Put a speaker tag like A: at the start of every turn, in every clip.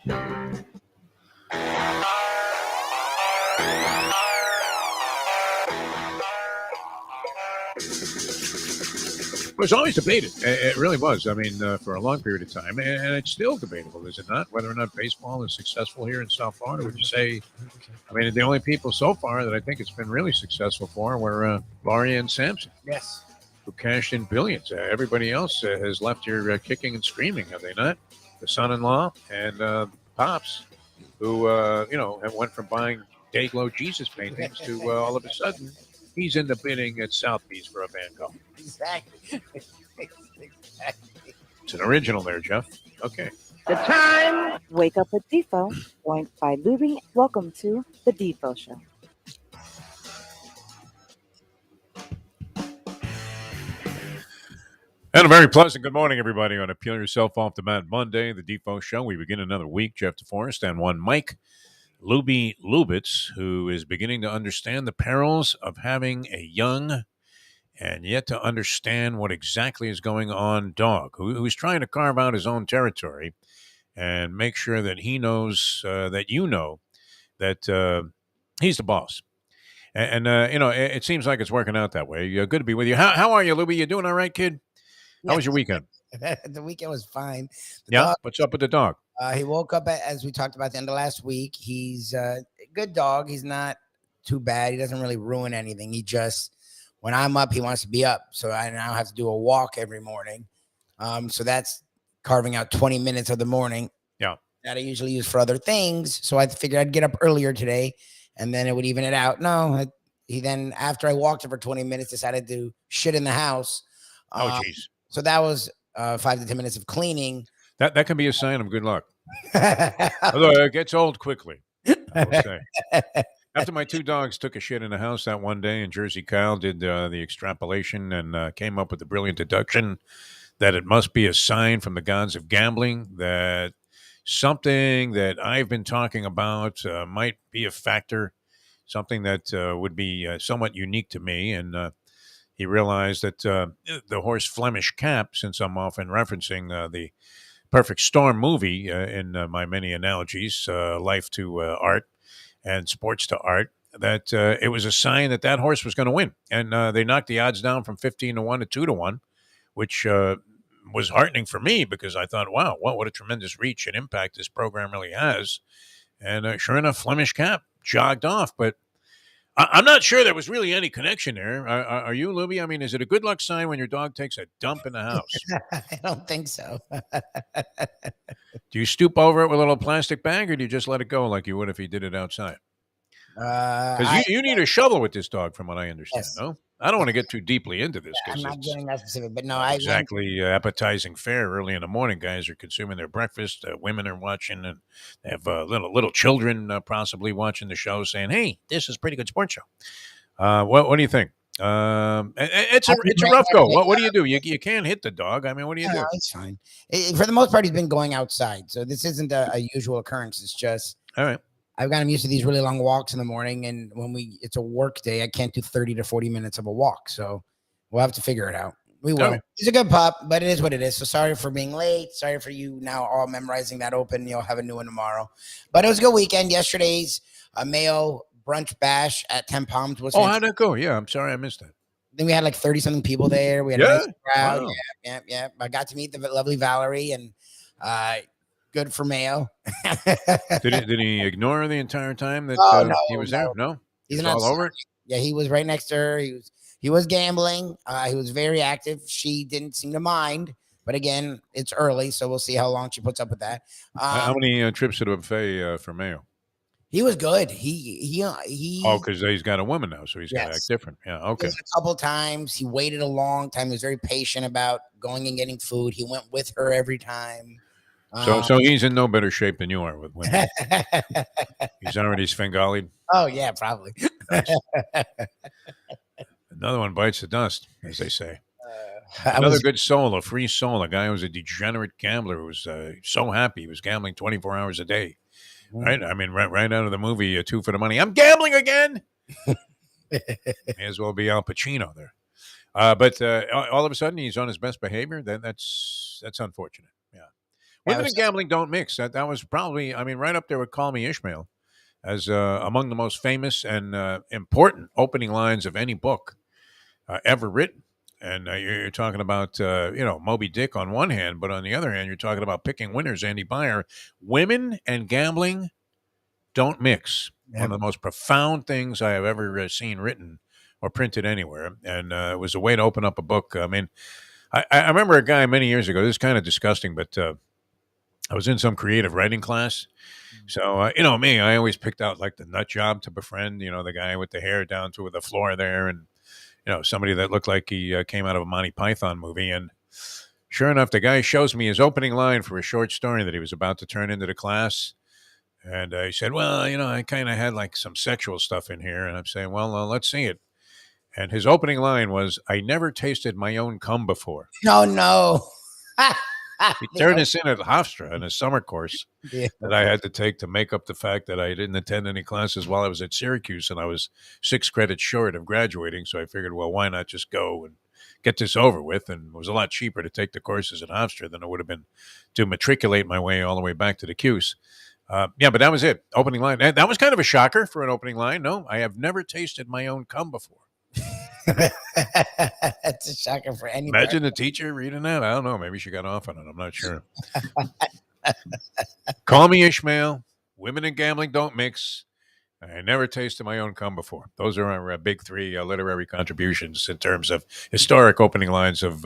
A: It was always debated. It really was. I mean, for a long period of time, and it's still debatable, is it not? Whether or not baseball is successful here in South Florida. Would you say? I mean, the only people so far that I think it's been really successful for were Laurie and Sampson.
B: Yes.
A: Who cashed in billions. Everybody else has left here kicking and screaming, have they not? The son-in-law and Pops, who, have went from buying Dayglow Jesus paintings to all of a sudden he's in the bidding at Southeast for a Van Gogh.
B: Exactly.
A: It's an original there, Jeff. Okay.
C: The time. Wake up with Defo, joined by Lubie. Welcome to the Defo Show.
A: And a very pleasant good morning, everybody, on a Peel Yourself Off the Mat Monday, the Defo Show. We begin another week. Jeff DeForest and one Mike Lubie Lubitz, who is beginning to understand the perils of having a young and yet to understand what exactly is going on dog, who's trying to carve out his own territory and make sure that he knows that you know that he's the boss. And it seems like it's working out that way. Good to be with you. How are you, Lubie? You doing all right, kid? How was your weekend?
B: The weekend was fine.
A: Dog, what's up with the dog?
B: He woke up, as we talked about at the end of last week. He's a good dog. He's not too bad. He doesn't really ruin anything. He just, when I'm up, he wants to be up. So I now have to do a walk every morning. So that's carving out 20 minutes of the morning.
A: Yeah.
B: That I usually use for other things. So I figured I'd get up earlier today and then it would even it out. No, he then, after I walked him for 20 minutes, decided to shit in the house.
A: Oh, geez.
B: So that was 5 to 10 minutes of cleaning.
A: That can be a sign of good luck. Although it gets old quickly, I will say. After my two dogs took a shit in the house that one day, and Jersey Kyle did the extrapolation and came up with the brilliant deduction that it must be a sign from the gods of gambling that something that I've been talking about might be a factor, something that would be somewhat unique to me. And he realized that the horse Flemish Cap, since I'm often referencing the Perfect Storm movie in my many analogies, life to art and sports to art, that it was a sign that that horse was going to win. And they knocked the odds down from 15 to 1 to 2 to 1, which was heartening for me because I thought, wow, what a tremendous reach and impact this program really has. And sure enough, Flemish Cap jogged off. But I'm not sure there was really any connection there. Are you, Lubie? I mean, is it a good luck sign when your dog takes a dump in the house?
B: I don't think so.
A: Do you stoop over it with a little plastic bag, or do you just let it go like you would if he did it outside? Because you need a shovel with this dog, from what I understand,
B: yes.
A: No? I don't want to get too deeply into this.
B: I'm not getting that specific, but no,
A: exactly appetizing fare early in the morning. Guys are consuming their breakfast. Women are watching, and they have little children possibly watching the show, saying, "Hey, this is a pretty good sports show." What do you think? It's a rough go. What do you do? You can't hit the dog. I mean, what do you do?
B: No, it's fine. For the most part, he's been going outside, so this isn't a usual occurrence. It's just
A: all right.
B: I've gotten used to these really long walks in the morning, and when it's a work day, I can't do 30 to 40 minutes of a walk. So we'll have to figure it out. We will. Okay. He's a good pup, but it is what it is. So sorry for being late. Sorry for you now all memorizing that open. You'll have a new one tomorrow. But it was a good weekend. Yesterday's Mayo brunch bash at 10 Palms was
A: fantastic. How'd that go? Yeah, I'm sorry I missed that.
B: Then we had like 30-something people there. We had a nice crowd. Wow. Yeah. I got to meet the lovely Valerie, and good for Mayo.
A: Did he ignore her the entire time that he was there? No,
B: he's not all over it. Yeah, he was right next to her. He was gambling. He was very active. She didn't seem to mind, but again, it's early, so we'll see how long she puts up with that.
A: How many trips to the buffet for Mayo?
B: He was good.
A: Because he's got a woman now, so he's got to act different. Yeah, okay.
B: A couple times. He waited a long time. He was very patient about going and getting food. He went with her every time.
A: So he's in no better shape than you are with women. He's already Svengali'd.
B: Oh, yeah, probably.
A: Nice. Another one bites the dust, as they say. Another good soul, a free soul, a guy who was a degenerate gambler who was so happy he was gambling 24 hours a day. Right? I mean, right out of the movie, Two for the Money. I'm gambling again. May as well be Al Pacino there. But all of a sudden, he's on his best behavior. That's unfortunate. Yeah. Women and gambling don't mix. That was probably, I mean, right up there with Call Me Ishmael as among the most famous and important opening lines of any book ever written. And you're talking about, Moby Dick on one hand, but on the other hand, you're talking about picking winners, Andy Byer. Women and gambling don't mix. One of the most profound things I have ever seen written or printed anywhere. And it was a way to open up a book. I mean, I remember a guy many years ago, this is kind of disgusting, but I was in some creative writing class. So, me, I always picked out like the nut job to befriend, the guy with the hair down to the floor there. And, somebody that looked like he came out of a Monty Python movie. And sure enough, the guy shows me his opening line for a short story that he was about to turn into the class. And he said, well, I kind of had like some sexual stuff in here. And I'm saying, well, let's see it. And his opening line was, I never tasted my own cum before.
B: No.
A: He turned us in at Hofstra in a summer course that I had to take to make up the fact that I didn't attend any classes while I was at Syracuse, and I was 6 credits short of graduating. So I figured, well, why not just go and get this over with? And it was a lot cheaper to take the courses at Hofstra than it would have been to matriculate my way all the way back to the Cuse. But that was it. Opening line. That was kind of a shocker for an opening line. No, I have never tasted my own cum before.
B: That's a shocker for anybody.
A: Imagine the teacher reading that. I don't know. Maybe she got off on it. I'm not sure. Call Me Ishmael. Women and gambling don't mix. I never tasted my own cum before. Those are our big 3 literary contributions in terms of historic opening lines of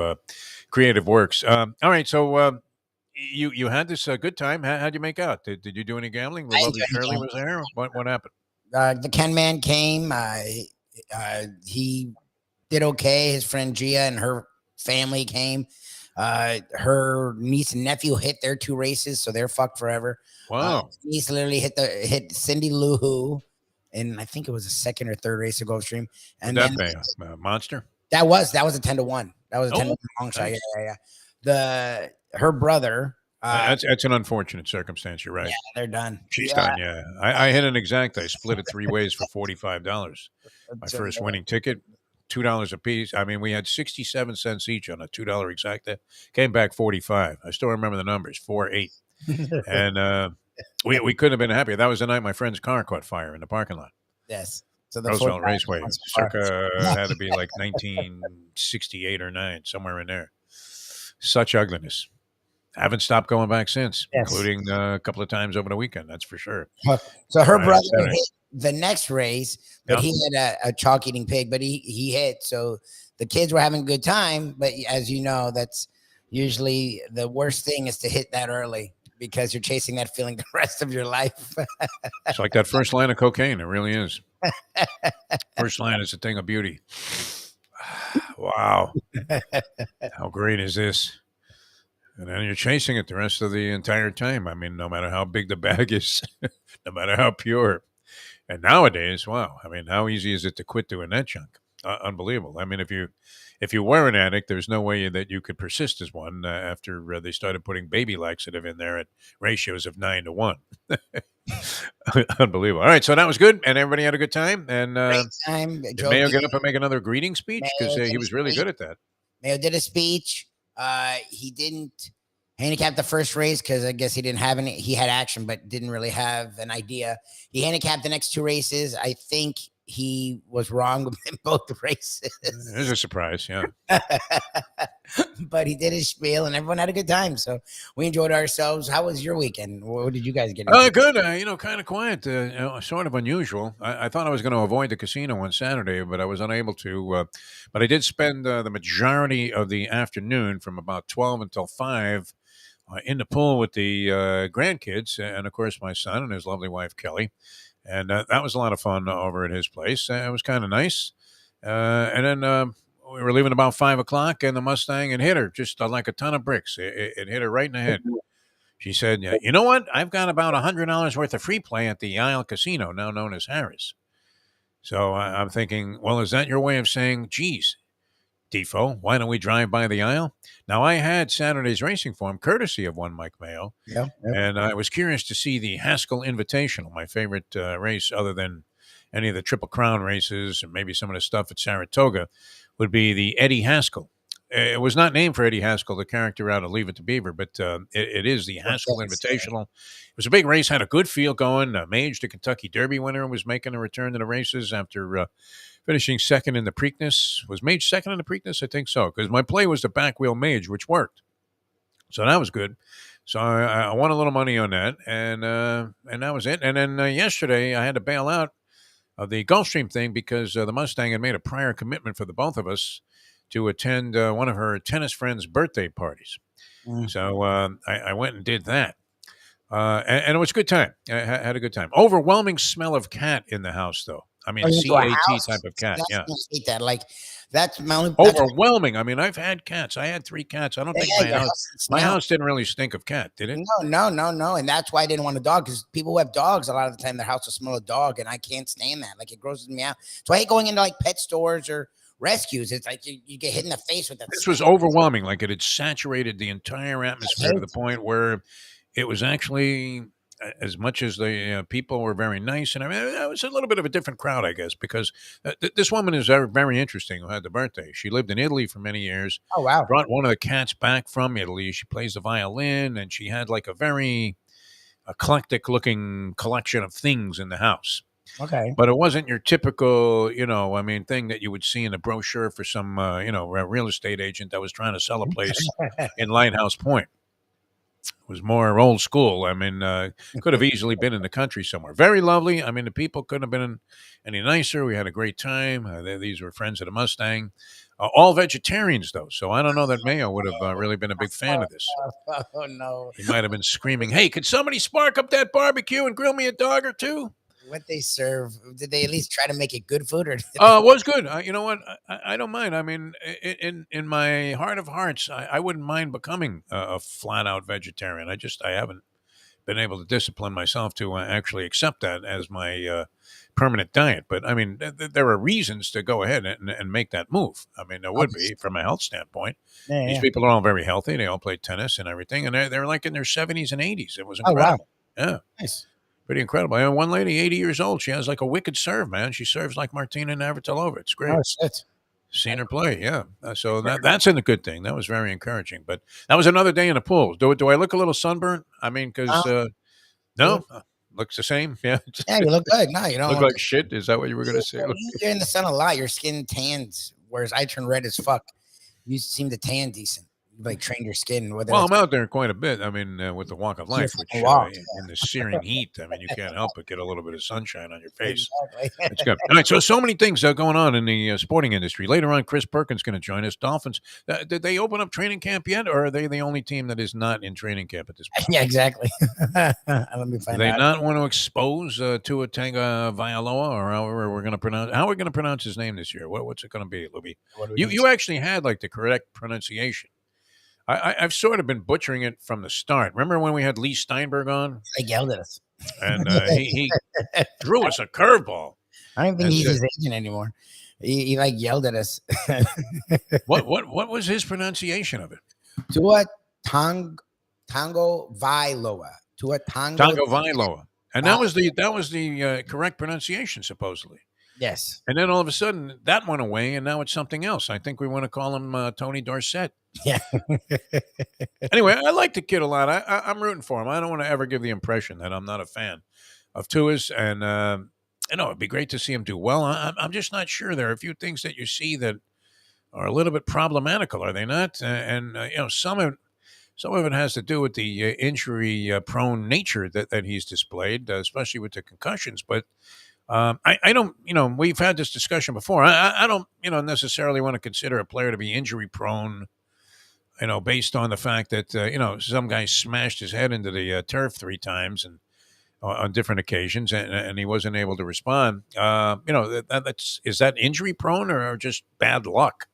A: creative works. All right. So you had this good time. How'd you make out? Did you do any gambling? Lovely Shirley was there. What happened?
B: The Ken Man came. He did okay. His friend Gia and her family came. Her niece and nephew hit their 2 races, so they're fucked forever.
A: Wow.
B: Niece literally hit Cindy Lou Who, and I think it was the 2nd or 3rd race of Gulfstream. And
A: then a monster.
B: That was a 10-1. That was a 10-1 long shot. Yeah. Her brother.
A: That's an unfortunate circumstance. You're right.
B: Yeah, they're done.
A: She's done. Yeah, I hit an exact. I split it 3 ways for $45. My first winning ticket, $2 a piece. I mean, we had 67 cents each on a $2 exacta. Came back 45. I still remember the numbers 4-8, and we couldn't have been happier. That was the night my friend's car caught fire in the parking lot.
B: Yes. So the
A: Roosevelt Raceway, circa had to be like 1968 or 9, somewhere in there. Such ugliness. Haven't stopped going back since, including a couple of times over the weekend. That's for sure.
B: So her brother hit the next race, but he had a chalk eating pig, but he hit. So the kids were having a good time. But as you know, that's usually the worst thing is to hit that early because you're chasing that feeling the rest of your life.
A: It's like that first line of cocaine. It really is. First line is a thing of beauty. Wow. How great is this? And then you're chasing it the rest of the entire time. I mean, no matter how big the bag is, no matter how pure. And nowadays, wow, I mean, how easy is it to quit doing that junk? Unbelievable. I mean, if you were an addict, there's no way that you could persist as one after they started putting baby laxative in there at ratios of 9-1. Unbelievable. All right, so that was good, and everybody had a good time. And
B: great time.
A: Did Mayo get up and make another greeting speech? Because he was really good at that.
B: Mayo did a speech. He didn't handicap the first race because I guess he didn't have any. He had action, but didn't really have an idea. He handicapped the next 2 races. I think he was wrong in both the races.
A: There's a surprise, yeah.
B: But he did his spiel, and everyone had a good time. So we enjoyed ourselves. How was your weekend? What did you guys get into?
A: Good. Kind of quiet. Sort of unusual. I thought I was going to avoid the casino on Saturday, but I was unable to. But I did spend the majority of the afternoon from about 12 until 5 in the pool with the grandkids, and of course my son and his lovely wife Kelly. And that was a lot of fun over at his place. It was kind of nice. And then we were leaving about 5 o'clock, and the Mustang had hit her just like a ton of bricks. It hit her right in the head. She said, you know what? I've got about $100 worth of free play at the Isle Casino, now known as Harris. So I'm thinking, well, is that your way of saying, geez, Defo, why don't we drive by the Isle? Now, I had Saturday's racing form, courtesy of one Mike Mayo, and I was curious to see the Haskell Invitational, my favorite race other than any of the Triple Crown races and maybe some of the stuff at Saratoga, would be the Eddie Haskell. it was not named for Eddie Haskell, the character out of Leave It to Beaver, but it is the Haskell Invitational. It was a big race, had a good field going. Mage, the Kentucky Derby winner, was making a return to the races after finishing second in the Preakness. Was Mage second in the Preakness? I think so, because my play was the back wheel Mage, which worked. So that was good. So I won a little money on that, and that was it. And then yesterday I had to bail out of the Gulfstream thing because the Mustang had made a prior commitment for the both of us to attend one of her tennis friends' birthday parties. So I went and did that. And it was a good time. I had a good time. Overwhelming smell of cat in the house, though. I mean, CAT type of cat. Yeah.
B: I hate that. Like, that's
A: overwhelming. I mean, I've had cats. I had 3 cats. I don't think my house didn't really stink of cat, did it?
B: No. And that's why I didn't want a dog, because people who have dogs, a lot of the time their house will smell a dog, and I can't stand that. Like, it grosses me out. So I hate going into like pet stores or rescues. It's like you get hit in the face with that.
A: This was overwhelming. Like, it had saturated the entire atmosphere to the point where it was actually, as much as the people were very nice, and I mean, it was a little bit of a different crowd, I guess, because this woman is very interesting who had the birthday. She lived in Italy for many years.
B: Oh, wow.
A: Brought one of the cats back from Italy. She plays the violin, and she had like a very eclectic looking collection of things in the house.
B: Okay.
A: But it wasn't your typical, thing that you would see in a brochure for some, real estate agent that was trying to sell a place in Lighthouse Point. It was more old school. I mean, could have easily been in the country somewhere. Very lovely. I mean, the people couldn't have been any nicer. We had a great time. These were friends of the Mustang. All vegetarians, though. So I don't know that Mayo would have really been a big fan of this.
B: Oh, no.
A: He might have been screaming, "Hey, could somebody spark up that barbecue and grill me a dog or two?"
B: What they serve, did they at least try to make it good food? Or
A: It was good. You know what? I don't mind. I mean, in my heart of hearts, I wouldn't mind becoming a flat out vegetarian. I haven't been able to discipline myself to actually accept that as my permanent diet. But I mean, there are reasons to go ahead and make that move. I mean, there would be from a health standpoint.
B: Yeah,
A: These people are all very healthy. They all play tennis and everything, and they're like in their 70s and 80s. It was incredible.
B: Oh, wow.
A: Yeah.
B: Nice.
A: Pretty incredible. And one lady, 80 years old, she has like a wicked serve, man. She serves like Martina Navratilova. It's great.
B: Oh, shit.
A: Seen her play, yeah. So that's a good thing. That was very encouraging. But that was another day in the pool. Do I look a little sunburnt? I mean, because no, looks the same. Yeah.
B: Yeah, you look good. No, you don't
A: look like shit. Is that what you were going to say?
B: You're in the sun a lot. Your skin tans, whereas I turn red as fuck. You seem to tan decent. You like train your skin.
A: Well, I'm out there quite a bit. I mean, with the walk of life, which in the searing heat, I mean, you can't help but get a little bit of sunshine on your face.
B: Exactly.
A: It's good. All right, so many things going on in the sporting industry. Later on, Chris Perkins going to join us. Dolphins. Did they open up training camp yet, or are they the only team that is not in training camp at this point?
B: Yeah, exactly. Let me find out.
A: Do they not want to expose Tua Tagovailoa, or however we're going to pronounce? How are we going to pronounce his name this year? What's it going to be, Lubie? You actually had like the correct pronunciation. I've sort of been butchering it from the start. Remember when we had Lee Steinberg on?
B: They yelled at us.
A: And he threw us a curveball.
B: I don't think he's his agent anymore. He like yelled at us.
A: What was his pronunciation of it?
B: Tua Tagovailoa. Tua
A: Tagovailoa. And that was the correct pronunciation, supposedly.
B: Yes.
A: And then all of a sudden that went away, and now it's something else. I think we want to call him Tony Dorsett.
B: Yeah.
A: Anyway, I like the kid a lot. I'm rooting for him. I don't want to ever give the impression that I'm not a fan of Tua's, and it'd be great to see him do well. I'm just not sure. There are a few things that you see that are a little bit problematical, are they not? Some of it has to do with the injury-prone nature that he's displayed, especially with the concussions. But I don't, we've had this discussion before. I don't, necessarily want to consider a player to be injury-prone, based on the fact that, some guy smashed his head into the turf 3 times and on different occasions, and he wasn't able to respond. Is that injury-prone or just bad luck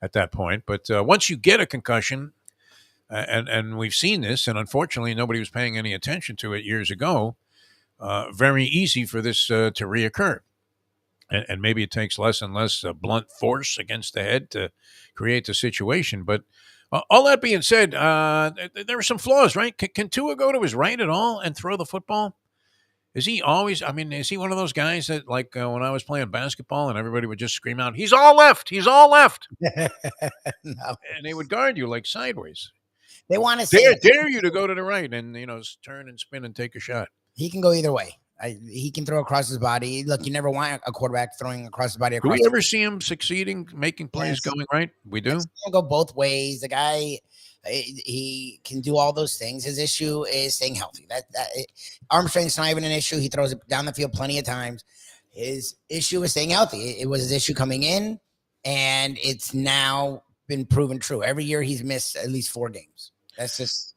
A: at that point? But once you get a concussion, and we've seen this, and unfortunately nobody was paying any attention to it years ago, very easy for this to reoccur. And maybe it takes less and less blunt force against the head to create the situation. But all that being said, there are some flaws, right? Can Tua go to his right at all and throw the football? Is he always? I mean, is he one of those guys that, like, when I was playing basketball and everybody would just scream out, "He's all left! He's all left!"
B: No,
A: and they would guard you like sideways.
B: they want to say
A: Dare you to go to the right and turn and spin and take a shot.
B: he can go either way. He can throw across his body. Look, you never want a quarterback throwing across his body.
A: Do we ever see him succeeding, making plays going right? We do.
B: He'll go both ways. The guy, he can do all those things. His issue is staying healthy. Arm strength's not even an issue. He throws it down the field plenty of times. His issue is staying healthy. It was his issue coming in, and it's now been proven true. Every year he's missed at least 4 games. That's just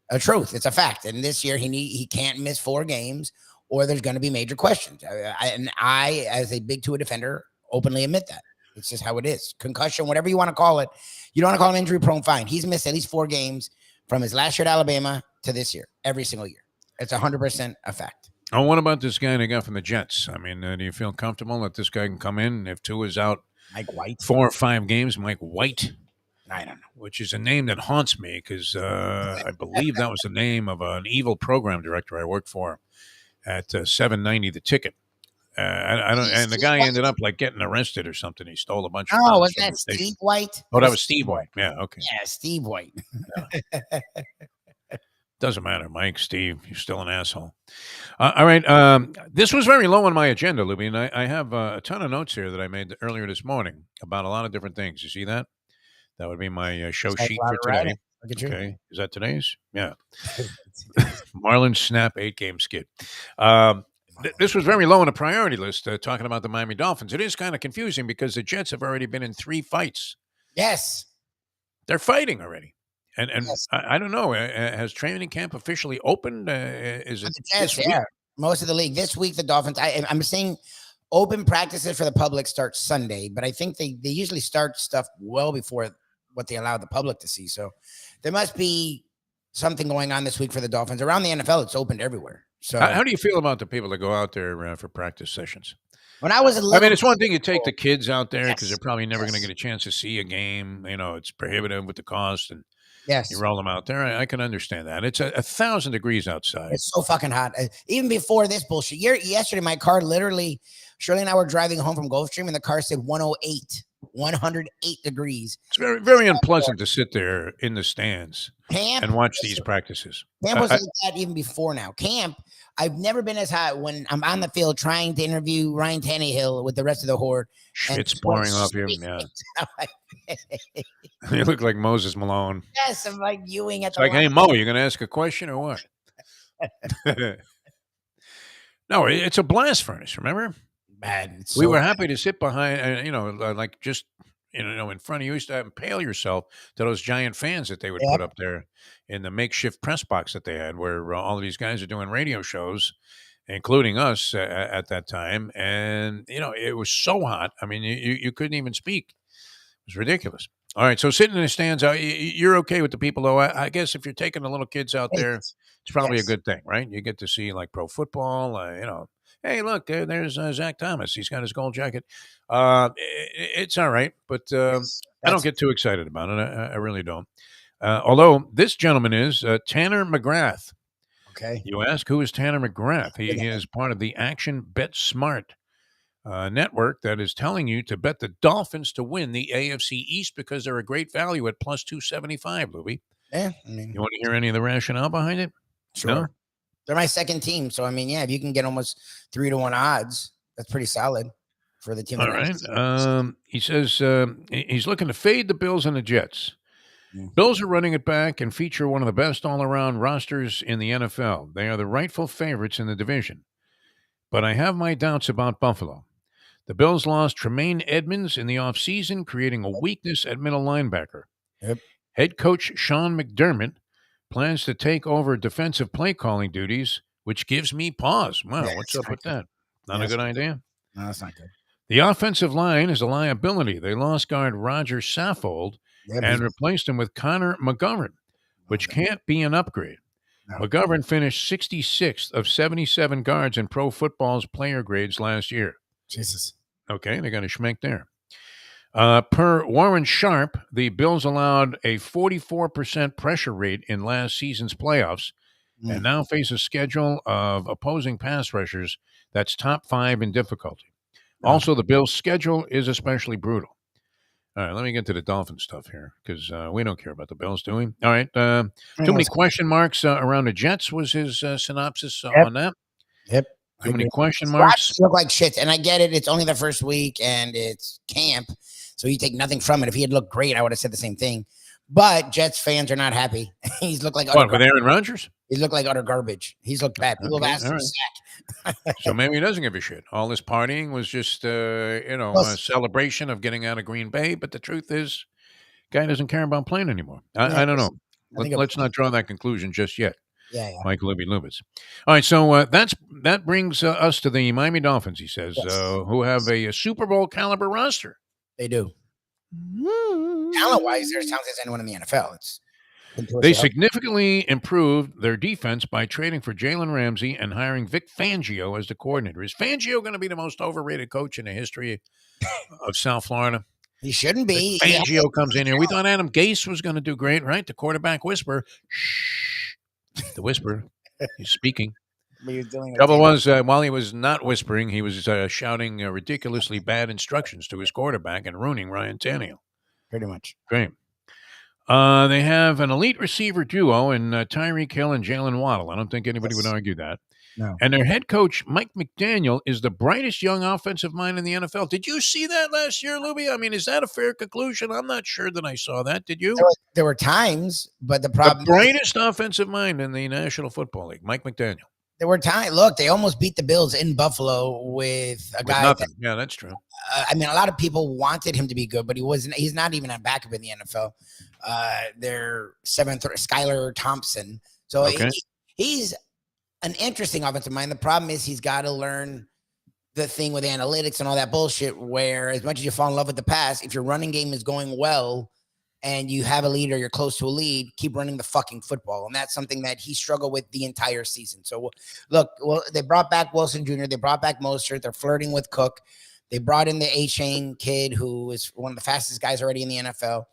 B: a truth. It's a fact. And this year he can't miss 4 games, or there's going to be major questions. I, as a Big 2 defender, openly admit that. It's just how it is. Concussion, whatever you want to call it. You don't want to call him injury prone, fine. He's missed at least 4 games from his last year at Alabama to this year, every single year. It's 100% a fact.
A: Oh, what about this guy they got from the Jets? I mean, do you feel comfortable that this guy can come in if Tua is out
B: Mike White?
A: 4 or 5 games? Mike White?
B: I don't know.
A: Which is a name that haunts me because I believe that was the name of an evil program director I worked for at 790 The Ticket. I don't, and the guy ended up like getting arrested or something. He stole a bunch of.
B: Oh, was that Steve White?
A: Oh, that was Steve White. Yeah, okay.
B: Yeah, Steve White.
A: Yeah. Doesn't matter, Mike, Steve. You're still an asshole. All right. This was very low on my agenda, Lubie, and I have a ton of notes here that I made earlier this morning about a lot of different things. You see that? That would be my show sheet for today. Okay. Is that today's? Yeah. Marlins snap 8-game skid. This was very low on the priority list, talking about the Miami Dolphins. It is kind of confusing because the Jets have already been in 3 fights.
B: Yes.
A: They're fighting already. And
B: yes.
A: I don't know. Has training camp officially opened? Is it
B: Jets, yeah. Most of the league. This week, the Dolphins, I'm seeing open practices for the public start Sunday, but I think they usually start stuff well before what they allow the public to see. So there must be something going on this week for the Dolphins. Around the NFL, it's opened everywhere. So
A: how do you feel about the people that go out there for practice sessions?
B: When I was
A: it's one thing you take the kids out there because they're probably never going to get a chance to see a game. It's prohibitive with the cost, and you roll them out there. I can understand that. It's 1,000 degrees outside.
B: It's so fucking hot. Even before this bullshit. Yesterday, my car literally, Shirley and I were driving home from Gulfstream, and the car said 108 degrees.
A: It's very, very unpleasant to sit there in the stands and watch these practices.
B: Camp was like that even before now. Camp, I've never been as hot when I'm on the field trying to interview Ryan Tannehill with the rest of the horde.
A: Shit's pouring off you. Yeah. You look like Moses Malone.
B: Yes, I'm like viewing at
A: the hey, Mo, you going to ask a question or what? No, it's a blast furnace, remember?
B: Man,
A: we were happy to sit behind, like just, in front of you. Used to impale yourself to those giant fans that they would put up there in the makeshift press box that they had, where all of these guys are doing radio shows, including us at that time. And, it was so hot. I mean, you couldn't even speak. It was ridiculous. All right. So sitting in the stands, you're okay with the people, though. I guess if you're taking the little kids out there, it's probably a good thing, right? You get to see like pro football, Hey, look, there's Zach Thomas. He's got his gold jacket. It's all right, but I don't get too excited about it. I really don't. Although this gentleman is Tanner McGrath.
B: Okay.
A: You ask, who is Tanner McGrath? He is part of the Action Bet Smart network that is telling you to bet the Dolphins to win the AFC East because they're a great value at plus 275, Lubie.
B: Yeah.
A: You want to hear any of the rationale behind it?
B: Sure. No? They're my second team. So, if you can get almost 3-1 odds, that's pretty solid for the team.
A: All right. He says he's looking to fade the Bills and the Jets. Bills are running it back and feature one of the best all-around rosters in the NFL. They are the rightful favorites in the division. But I have my doubts about Buffalo. The Bills lost Tremaine Edmonds in the offseason, creating a weakness at middle linebacker.
B: Yep.
A: Head coach Sean McDermott plans to take over defensive play calling duties, which gives me pause. Wow, what's up with that? Not a good idea?
B: No, that's not good.
A: The offensive line is a liability. They lost guard Roger Saffold and replaced him with Connor McGovern, which can't be an upgrade. No. McGovern finished 66th of 77 guards in Pro Football's player grades last year.
B: Jesus.
A: Okay, they got a schmink there. Per Warren Sharp, the Bills allowed a 44% pressure rate in last season's playoffs, and now face a schedule of opposing pass rushers that's top 5 in difficulty. Also, the Bills' schedule is especially brutal. All right, let me get to the Dolphin stuff here because we don't care about the Bills, do we? All right. Too many question marks around the Jets was his synopsis on that.
B: Yep.
A: Too many question marks.
B: Look like shit, and I get it. It's only the first week, and it's camp, so you take nothing from it. If he had looked great, I would have said the same thing. But Jets fans are not happy. He's looked like
A: what with Aaron Rodgers?
B: He looked like utter garbage. He's looked bad. People have asked him sack.
A: So maybe he doesn't give a shit. All this partying was just, a celebration of getting out of Green Bay. But the truth is, guy doesn't care about playing anymore. I don't know. Let's not draw that conclusion just yet.
B: Yeah.
A: Mike Lubitz. All right, so that brings us to the Miami Dolphins, he says, who have a Super Bowl caliber roster.
B: They do. Talent-wise, they're as talented as anyone in the NFL.
A: They significantly improved their defense by trading for Jalen Ramsey and hiring Vic Fangio as the coordinator. Is Fangio going to be the most overrated coach in the history of South Florida?
B: He shouldn't be.
A: Fangio comes in here. We thought Adam Gase was going to do great, right? The quarterback whisperer. Shh. The whisperer. He's speaking. Trouble was, while he was not whispering, he was shouting ridiculously bad instructions to his quarterback and ruining Ryan Tannehill.
B: Pretty much.
A: Great. They have an elite receiver duo in Tyreek Hill and Jalen Waddle. I don't think anybody would argue that.
B: No.
A: And their head coach, Mike McDaniel, is the brightest young offensive mind in the NFL. Did you see that last year, Lubie? I mean, is that a fair conclusion? I'm not sure that I saw that. Did you?
B: There were times, but the problem...
A: The brightest offensive mind in the National Football League, Mike McDaniel.
B: There were times. Look, they almost beat the Bills in Buffalo with a guy.
A: Yeah, that's true.
B: I mean, a lot of people wanted him to be good, but he wasn't. He's not even a backup in the NFL. Their seventh, Skylar Thompson. So he's an interesting offensive mind. The problem is he's got to learn the thing with analytics and all that bullshit. Where as much as you fall in love with the pass, if your running game is going well and you have a lead or you're close to a lead, keep running the fucking football. And that's something that he struggled with the entire season. So look, they brought back Wilson Jr. They brought back Mostert. They're flirting with Cook. They brought in the A-Chain kid, who is one of the fastest guys already in the NFL.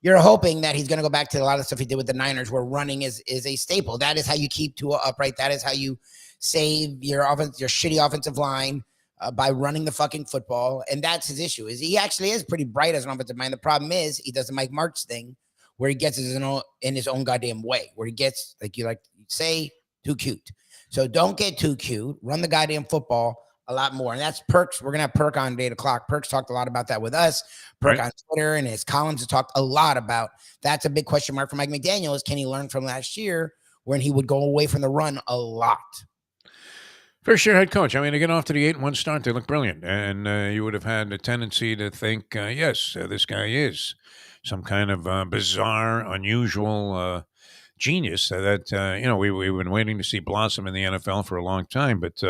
B: You're hoping that he's going to go back to a lot of stuff he did with the Niners, where running is a staple. That is how you keep Tua upright. That is how you save your shitty offensive line by running the fucking football. And that's his issue. Is he actually is pretty bright as an offensive mind. The problem is he does the Mike Martz thing, where he gets in his own goddamn way, where he gets, like you say, too cute. So don't get too cute. Run the goddamn football a lot more. And that's Perks. We're going to have Perk on 8 o'clock. Perks talked a lot about that with us. Perk on Twitter and his columns have talked a lot about. That's a big question mark for Mike McDaniel, is can he learn from last year when he would go away from the run a lot?
A: First year head coach. I mean, to get off to the 8-1 start, they look brilliant. And you would have had a tendency to think, yes, this guy is some kind of bizarre, unusual genius that, we've been waiting to see blossom in the NFL for a long time. But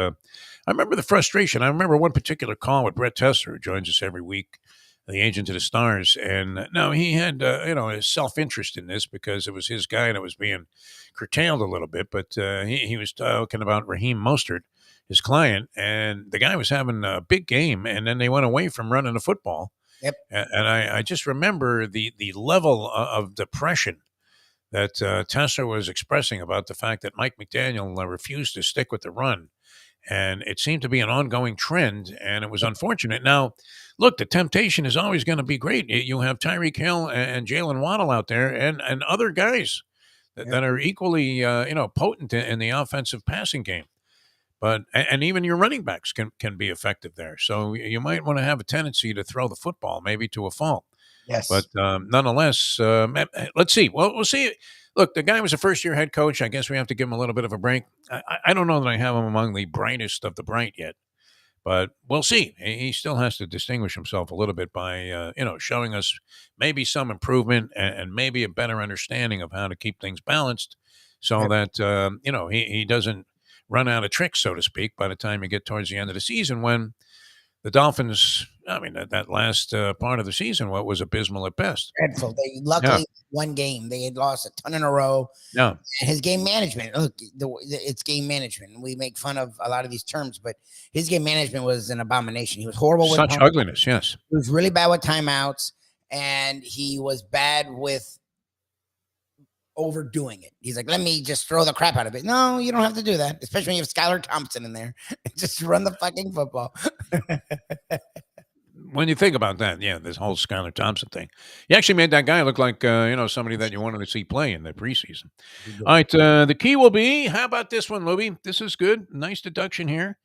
A: I remember the frustration. I remember one particular call with Brett Tester, who joins us every week, the agent of the Stars. And now he had, his self-interest in this because it was his guy that was being curtailed a little bit. But he was talking about Raheem Mostert, his client, and the guy was having a big game, and then they went away from running the football.
B: Yep.
A: And I just remember the level of depression that Tester was expressing about the fact that Mike McDaniel refused to stick with the run. And it seemed to be an ongoing trend, and it was unfortunate. Now, look, the temptation is always going to be great. You have Tyreek Hill and Jalen Waddle out there and other guys that are equally, potent in the offensive passing game. But and even your running backs can be effective there. So you might want to have a tendency to throw the football, maybe to a fault.
B: Yes.
A: But nonetheless, let's see. Well, we'll see. Look, the guy was a first-year head coach. I guess we have to give him a little bit of a break. I don't know that I have him among the brightest of the bright yet, but we'll see. He still has to distinguish himself a little bit by, showing us maybe some improvement and maybe a better understanding of how to keep things balanced so that, he doesn't run out of tricks, so to speak, by the time you get towards the end of the season when the Dolphins, I mean, that last part of the season, what was abysmal at best.
B: Dreadful. They luckily one game. They had lost a ton in a row.
A: Yeah.
B: And his game management, look, it's game management. We make fun of a lot of these terms, but his game management was an abomination. He was horrible with
A: such ugliness, yes.
B: He was really bad with timeouts, and he was bad with overdoing it. He's like, let me just throw the crap out of it. No, you don't have to do that, especially when you have Skylar Thompson in there. Just run the fucking football.
A: When you think about that, yeah, this whole Skylar Thompson thing, he actually made that guy look like somebody that you wanted to see play in the preseason. All right, the key will be, how about this one, Lubie? This is good. Nice deduction here.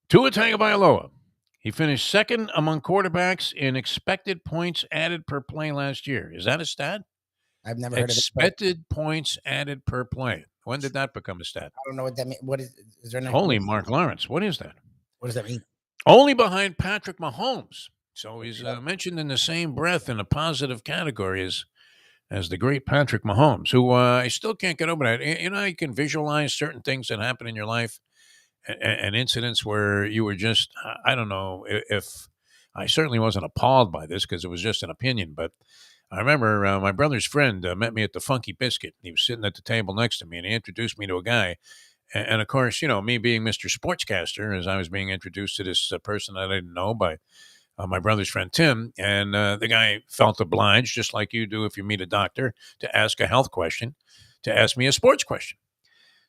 A: Tua Tagovailoa. He finished second among quarterbacks in expected points added per play last year. Is that a stat?
B: I've never heard of it.
A: Expected points added per play. When did that become a stat?
B: I don't know what that means. What is there?
A: Holy Mark Lawrence. What is that?
B: What does that mean?
A: Only behind Patrick Mahomes. So he's mentioned in the same breath in a positive category as the great Patrick Mahomes, who I still can't get over that. You know, you can visualize certain things that happen in your life and incidents where you were just, I don't know if I certainly wasn't appalled by this because it was just an opinion, but I remember my brother's friend met me at the Funky Biscuit. He was sitting at the table next to me, and he introduced me to a guy. And of course, me being Mr. Sportscaster, as I was being introduced to this person that I didn't know by my brother's friend Tim, and the guy felt obliged, just like you do if you meet a doctor, to ask a health question, to ask me a sports question.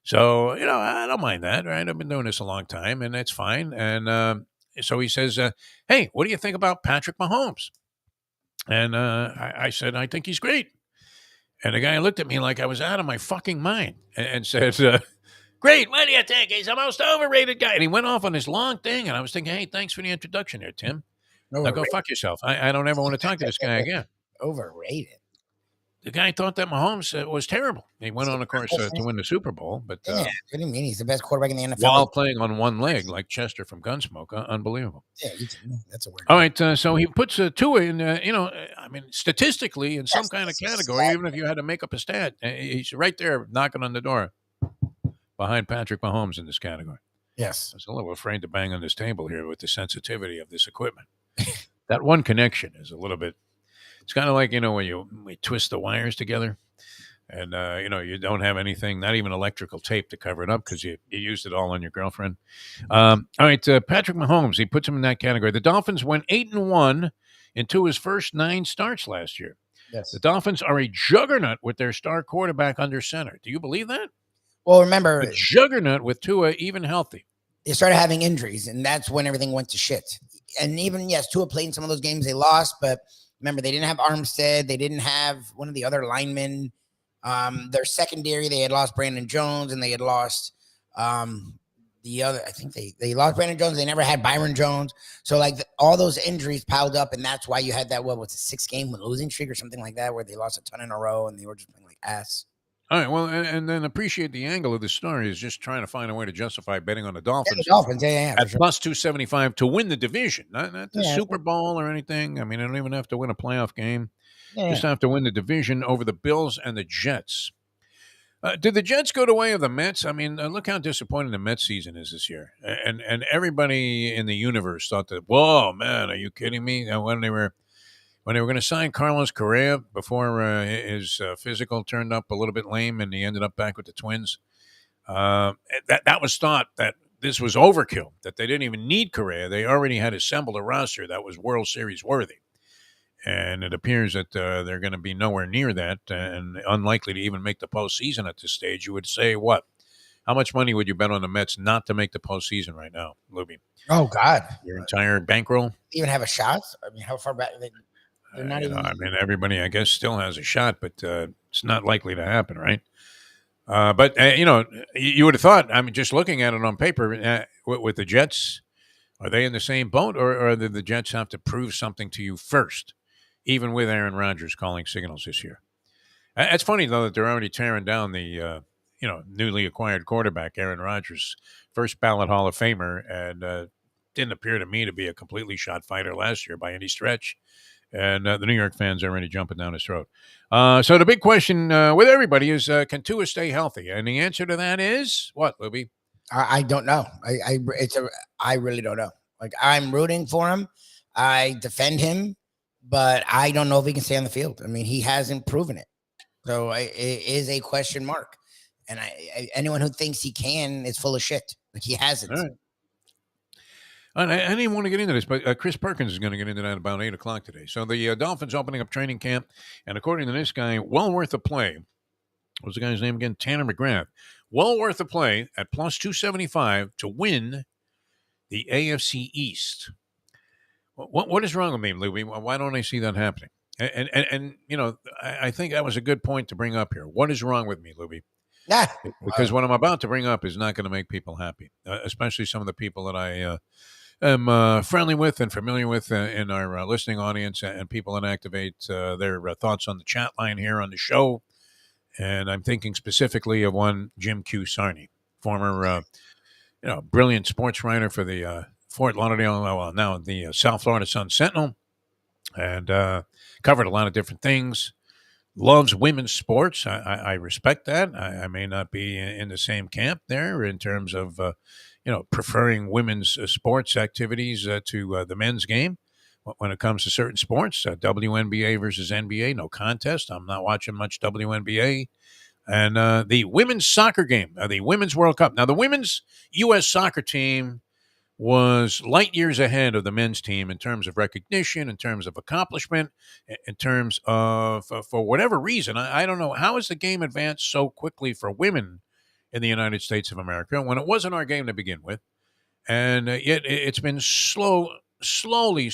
A: So, I don't mind that, right? I've been doing this a long time, and that's fine. And so he says, hey, what do you think about Patrick Mahomes? And I said, I think he's great. And the guy looked at me like I was out of my fucking mind and said, great, what do you think? He's the most overrated guy. And he went off on this long thing, and I was thinking, hey, thanks for the introduction there, Tim. Now go fuck yourself. I don't ever want to talk to this guy again.
B: Overrated.
A: The guy thought that Mahomes was terrible. He went on, of course, to win the Super Bowl. But
B: what do you mean? He's the best quarterback in the NFL.
A: While playing on one leg, like Chester from Gunsmoke. Unbelievable.
B: Yeah, that's a word.
A: All right, so he puts Tua in, I mean, statistically in some kind of category, even if you had to make up a stat, he's right there knocking on the door behind Patrick Mahomes in this category.
B: Yes.
A: I was a little afraid to bang on this table here with the sensitivity of this equipment. That one connection is a little bit, it's kind of like, when we twist the wires together and, you don't have anything, not even electrical tape to cover it up because you used it all on your girlfriend. All right, Patrick Mahomes, he puts him in that category. The Dolphins went 8-1 into his first 9 starts last year.
B: Yes.
A: The Dolphins are a juggernaut with their star quarterback under center. Do you believe that?
B: Well, remember,
A: a juggernaut with Tua even healthy.
B: They started having injuries, and that's when everything went to shit. And even, yes, Tua played in some of those games they lost, but remember, they didn't have Armstead. They didn't have one of the other linemen. Their secondary, they had lost Brandon Jones, and they had lost the other. I think they lost Brandon Jones. They never had Byron Jones. So, all those injuries piled up, and that's why you had that, what's a 6-game losing streak or something like that, where they lost a ton in a row, and they were just playing like ass.
A: All right, well, and then appreciate the angle of the story is just trying to find a way to justify betting on the Dolphins.
B: Yeah, the Dolphins,
A: at
B: sure.
A: plus 275 to win the division, not the Super Bowl or anything. I mean, I don't even have to win a playoff game. Just have to win the division over the Bills and the Jets. Did the Jets go the way of the Mets? I mean, look how disappointing the Mets season is this year. And everybody in the universe thought that, whoa, man, are you kidding me? When they were going to sign Carlos Correa before his physical turned up a little bit lame and he ended up back with the Twins, that was thought that this was overkill, that they didn't even need Correa. They already had assembled a roster that was World Series worthy. And it appears that they're going to be nowhere near that and unlikely to even make the postseason at this stage. You would say what? How much money would you bet on the Mets not to make the postseason right now, Lubie?
B: Oh, God.
A: Your entire bankroll?
B: Even have a shot? I mean, how far back? They're not even.
A: I mean, everybody, I guess, still has a shot, but it's not likely to happen, right? But you would have thought. I mean, just looking at it on paper, with the Jets, are they in the same boat, or do the Jets have to prove something to you first, even with Aaron Rodgers calling signals this year? It's funny though that they're already tearing down the newly acquired quarterback, Aaron Rodgers, first ballot Hall of Famer, and didn't appear to me to be a completely shot fighter last year by any stretch. And the New York fans are already jumping down his throat. So the big question with everybody is, can Tua stay healthy? And the answer to that is what, Lubie?
B: I don't know. I really don't know. I'm rooting for him. I defend him, but I don't know if he can stay on the field. I mean, he hasn't proven it. So it is a question mark. And anyone who thinks he can is full of shit. He hasn't.
A: All right. I didn't even want to get into this, but Chris Perkins is going to get into that about 8 o'clock today. So the Dolphins opening up training camp, and according to this guy, well worth a play What's the guy's name again? Tanner McGrath. Well worth a play at plus 275 to win the AFC East. What is wrong with me, Louie? Why don't I see that happening? And I think that was a good point to bring up here. What is wrong with me, Louie?
B: Yeah.
A: Because what I'm about to bring up is not going to make people happy, especially some of the people that I am friendly with and familiar with in our listening audience and people that activate their thoughts on the chat line here on the show. And I'm thinking specifically of one Jim Q. Sarney, former, brilliant sports writer for the Fort Lauderdale, well, now the South Florida Sun Sentinel, and covered a lot of different things. Loves women's sports. I respect that. I may not be in the same camp there in terms of, preferring women's sports activities to the men's game. When it comes to certain sports, WNBA versus NBA, no contest. I'm not watching much WNBA. And the women's soccer game, the Women's World Cup. Now, the women's U.S. soccer team was light years ahead of the men's team in terms of recognition, in terms of accomplishment, in terms of, for whatever reason, I don't know, how has the game advanced so quickly for women in the United States of America when it wasn't our game to begin with? And yet it's been slowly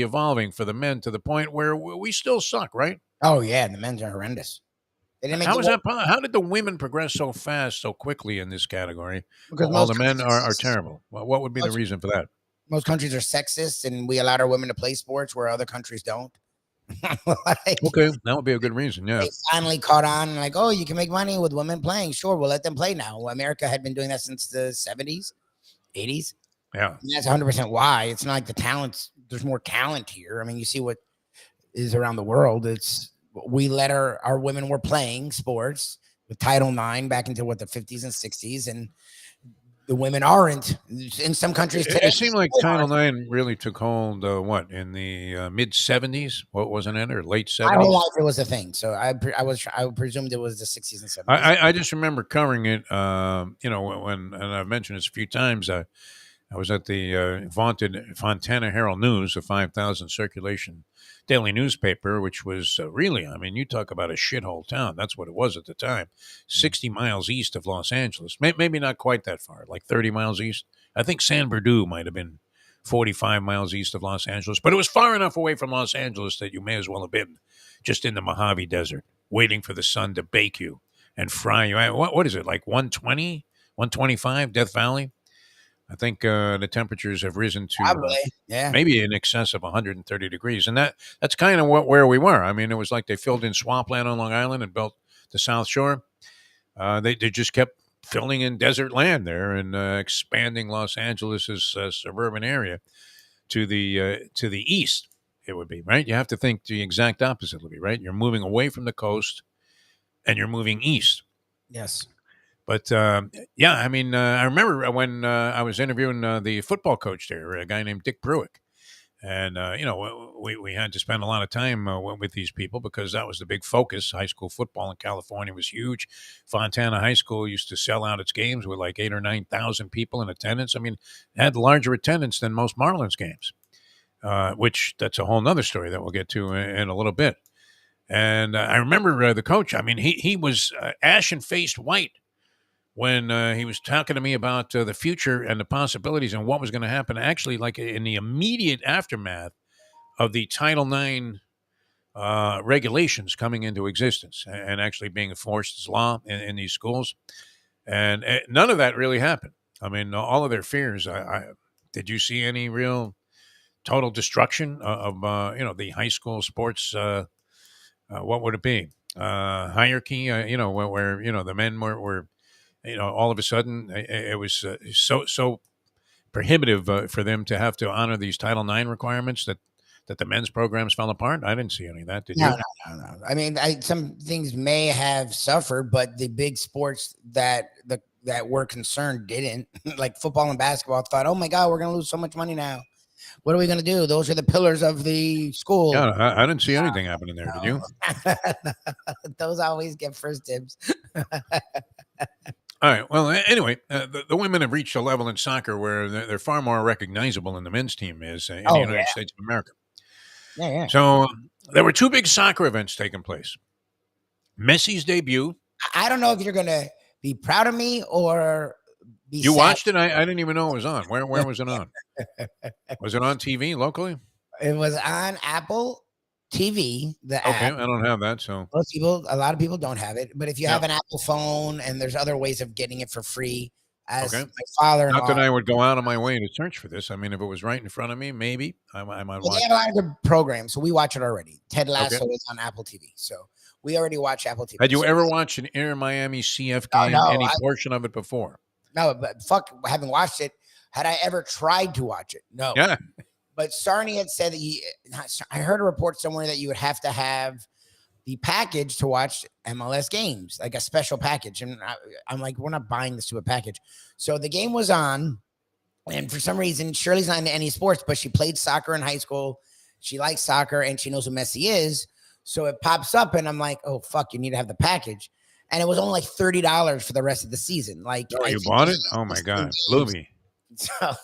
A: evolving for the men to the point where we still suck, right?
B: Oh yeah, the men's are horrendous. They didn't make
A: How
B: the
A: is that? How did the women progress so fast, so quickly in this category,
B: because
A: while
B: most
A: the men are
B: countries,
A: terrible? Well, what would be the reason for that?
B: most countries are sexist, and we allow our women to play sports where other countries don't. Like,
A: Okay, that would be a good reason. Yeah.
B: they finally caught on, like, oh, you can make money with women playing. Sure, we'll let them play now. Well, America had been doing that since the 70s, 80s.
A: Yeah.
B: And that's 100% why. It's not like the talents, there's more talent here. I mean, you see what is around the world. It's we let our women were playing sports with Title IX back into the 50s and 60s, and the women aren't in some countries today.
A: It seemed like Title IX really took hold, in the mid 70s? What wasn't it, or late 70s?
B: My whole life it was a thing, so I presumed it was the 60s and 70s.
A: I just remember covering it, when, and I've mentioned this a few times. I was at the vaunted Fontana Herald News, a 5,000 circulation daily newspaper, which was really, I mean, you talk about a shithole town. That's what it was at the time. 60 miles east of Los Angeles. Maybe not quite that far, like 30 miles east. I think San Bernardino might have been 45 miles east of Los Angeles, but it was far enough away from Los Angeles that you may as well have been just in the Mojave Desert, waiting for the sun to bake you and fry you. What is it, like 120, 125, Death Valley? I think the temperatures have risen to maybe in excess of 130 degrees. And that's kind of where we were. I mean, it was like they filled in swampland on Long Island and built the South Shore. They just kept filling in desert land there and expanding Los Angeles' suburban area to the east, it would be, right? You have to think the exact opposite would be, right? You're moving away from the coast and you're moving east.
B: Yes.
A: But, I mean, I remember when I was interviewing the football coach there, a guy named Dick Pruick. And, we had to spend a lot of time with these people because that was the big focus. High school football in California was huge. Fontana High School used to sell out its games with like 8,000 or 9,000 people in attendance. I mean, it had larger attendance than most Marlins games, which that's a whole nother story that we'll get to in a little bit. And I remember the coach, I mean, he was ashen-faced white when he was talking to me about the future and the possibilities and what was going to happen, actually, like in the immediate aftermath of the Title IX regulations coming into existence and actually being enforced as law in these schools. And none of that really happened. I mean, all of their fears. Did you see any real total destruction of the high school sports? What would it be? Hierarchy, where the men were all of a sudden it was so prohibitive for them to have to honor these Title IX requirements that the men's programs fell apart. I didn't see any of that. Did you?
B: No. I mean, some things may have suffered, but the big sports that were concerned didn't. Like football and basketball thought, oh my God, we're going to lose so much money now. What are we going to do? Those are the pillars of the school.
A: Yeah, I didn't see anything happening there. Did you?
B: Those always get first dibs.
A: All right. Well, anyway, the women have reached a level in soccer where they're far more recognizable than the men's team is in the United States of America.
B: Yeah.
A: So there were two big soccer events taking place. Messi's debut
B: I don't know if you're gonna be proud of me or be
A: You
B: sad.
A: watched it? I didn't even know it was on. Where was it on? Was it on TV locally?
B: It was on Apple TV, the
A: Okay,
B: app.
A: I don't have that, so
B: A lot of people don't have it, but if you have an Apple phone, and there's other ways of getting it for free, as
A: okay.
B: my
A: Not
B: father-in-law,
A: that I would go out of my way to search for this. I mean, if it was right in front of me, maybe I might
B: well,
A: watch
B: they have a lot of good programs, so we watch it already. Ted
A: Okay.
B: Lasso is on Apple TV, so we already watch Apple TV.
A: Had you
B: So-
A: ever watched an Air Miami CF
B: No,
A: game,
B: no,
A: any portion of it before?
B: No, but fuck, having watched it, had I ever tried to watch it? No.
A: Yeah.
B: But Sarni had said that I heard a report somewhere that you would have to have the package to watch MLS games, like a special package. And I'm like, we're not buying this to a package. So the game was on, and for some reason, Shirley's not into any sports, but she played soccer in high school. She likes soccer, and she knows who Messi is. So it pops up, and I'm like, oh, fuck, you need to have the package. And it was only like $30 for the rest of the season. Like,
A: Oh, you bought it? Oh, my God. Lubie.
B: So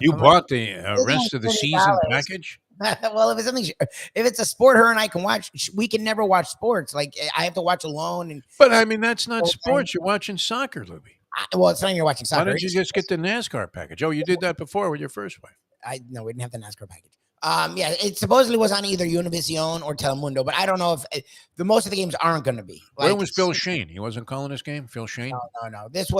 A: You
B: I'm
A: bought the
B: like,
A: rest of the
B: $30.
A: season package?
B: Well, if it's something, if it's a sport her and I can watch, we can never watch sports. Like, I have to watch alone. And
A: But I mean, that's not sports. You're watching soccer, Lubie.
B: well, it's not like you're watching
A: Why
B: soccer.
A: don't you just get the NASCAR package? Oh, you did that before with your first wife.
B: No, we didn't have the NASCAR package. Yeah, it supposedly was on either Univision or Telemundo, but I don't know if the most of the games aren't going to be. Like,
A: Where was Phil Shane? He wasn't calling this game? Phil Shane?
B: No. This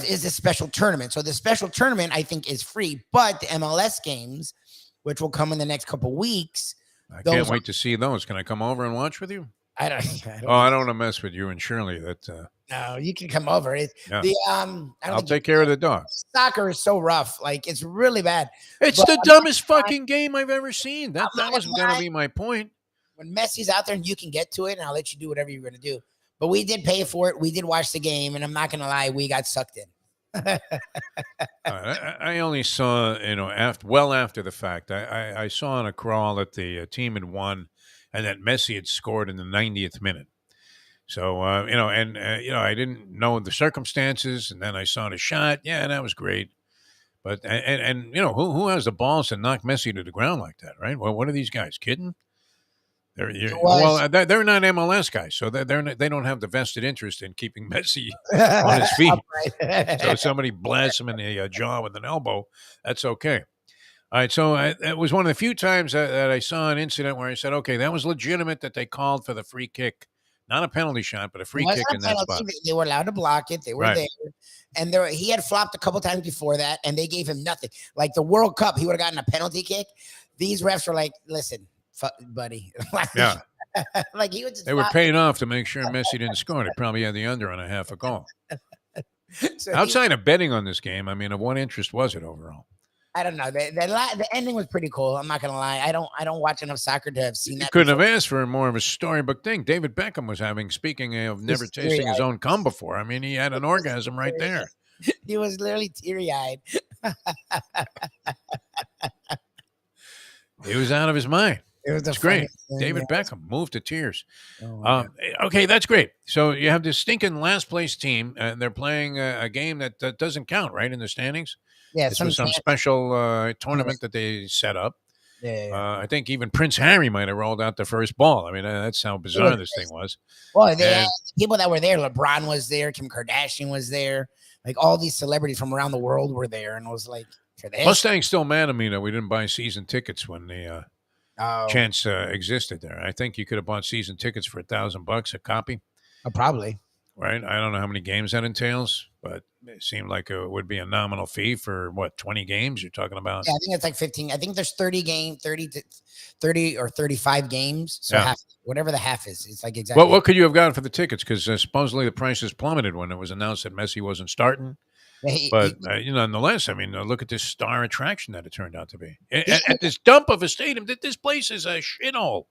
B: is a special tournament. So the special tournament, I think, is free, but the MLS games, which will come in the next couple weeks,
A: I can't wait to see those. Can I come over and watch with you?
B: I don't
A: I don't want to mess with you and Shirley.
B: No, you can come over.
A: Yeah.
B: I'll
A: take care of the dog.
B: Soccer is so rough. Like, it's really bad.
A: It's
B: But
A: the dumbest fucking game I've ever seen. That
B: not
A: wasn't
B: gonna
A: going to
B: lie.
A: be my point.
B: When Messi's out there and you can get to it, and I'll let you do whatever you're going to do. But we did pay for it. We did watch the game, and I'm not going to lie, we got sucked in.
A: I only saw, after the fact. I saw on a crawl that the team had won and that Messi had scored in the 90th minute. So, I didn't know the circumstances, and then I saw the shot. Yeah, that was great. But, who has the balls to knock Messi to the ground like that, right? Well, what are these guys, kidding? They're not MLS guys, so they don't have the vested interest in keeping Messi on his feet. So if somebody blasts him in the jaw with an elbow, that's okay. All right, so it was one of the few times that I saw an incident where I said, okay, that was legitimate that they called for the free kick. Not a penalty shot, but a free kick in that spot.
B: They were allowed to block it. They were there. And he had flopped a couple times before that, and they gave him nothing. Like the World Cup, he would have gotten a penalty kick. These refs were like, listen, buddy.
A: Yeah.
B: Like he would just
A: they were paid off to make sure Messi didn't score. They probably had the under on a half a goal.
B: So
A: Outside of betting on this game, I mean, of what interest was it overall?
B: I don't know. The ending was pretty cool. I'm not gonna lie. I don't watch enough soccer to have seen that.
A: You couldn't have asked for more of a storybook thing. David Beckham was speaking of never tasting his own cum before. I mean, he had an orgasm right there.
B: He was literally teary-eyed.
A: He was out of his mind.
B: It's
A: great. David Beckham moved to tears. Okay, that's great. So you have this stinking last place team, and they're playing a game that doesn't count, right, in the standings?
B: Yeah,
A: this was some special tournament that they set up.
B: Yeah.
A: I think even Prince Harry might have rolled out the first ball. I mean, that's how bizarre this thing was.
B: Well, people that were there, LeBron was there, Kim Kardashian was there, like all these celebrities from around the world were there, and it was like,
A: Mustang's still mad at me that we didn't buy season tickets when the chance existed there. I think you could have bought season tickets for $1,000 a copy.
B: Probably.
A: Right. I don't know how many games that entails, but it seemed like it would be a nominal fee for 20 games you're talking about?
B: Yeah, I think it's like 15. I think there's 30 or 35 games. So whatever the half is, it's like exactly.
A: What could you have gotten for the tickets? Because supposedly the prices plummeted when it was announced that Messi wasn't starting. But nonetheless, I mean, look at this star attraction that it turned out to be. At this dump of a stadium, this place is a shithole.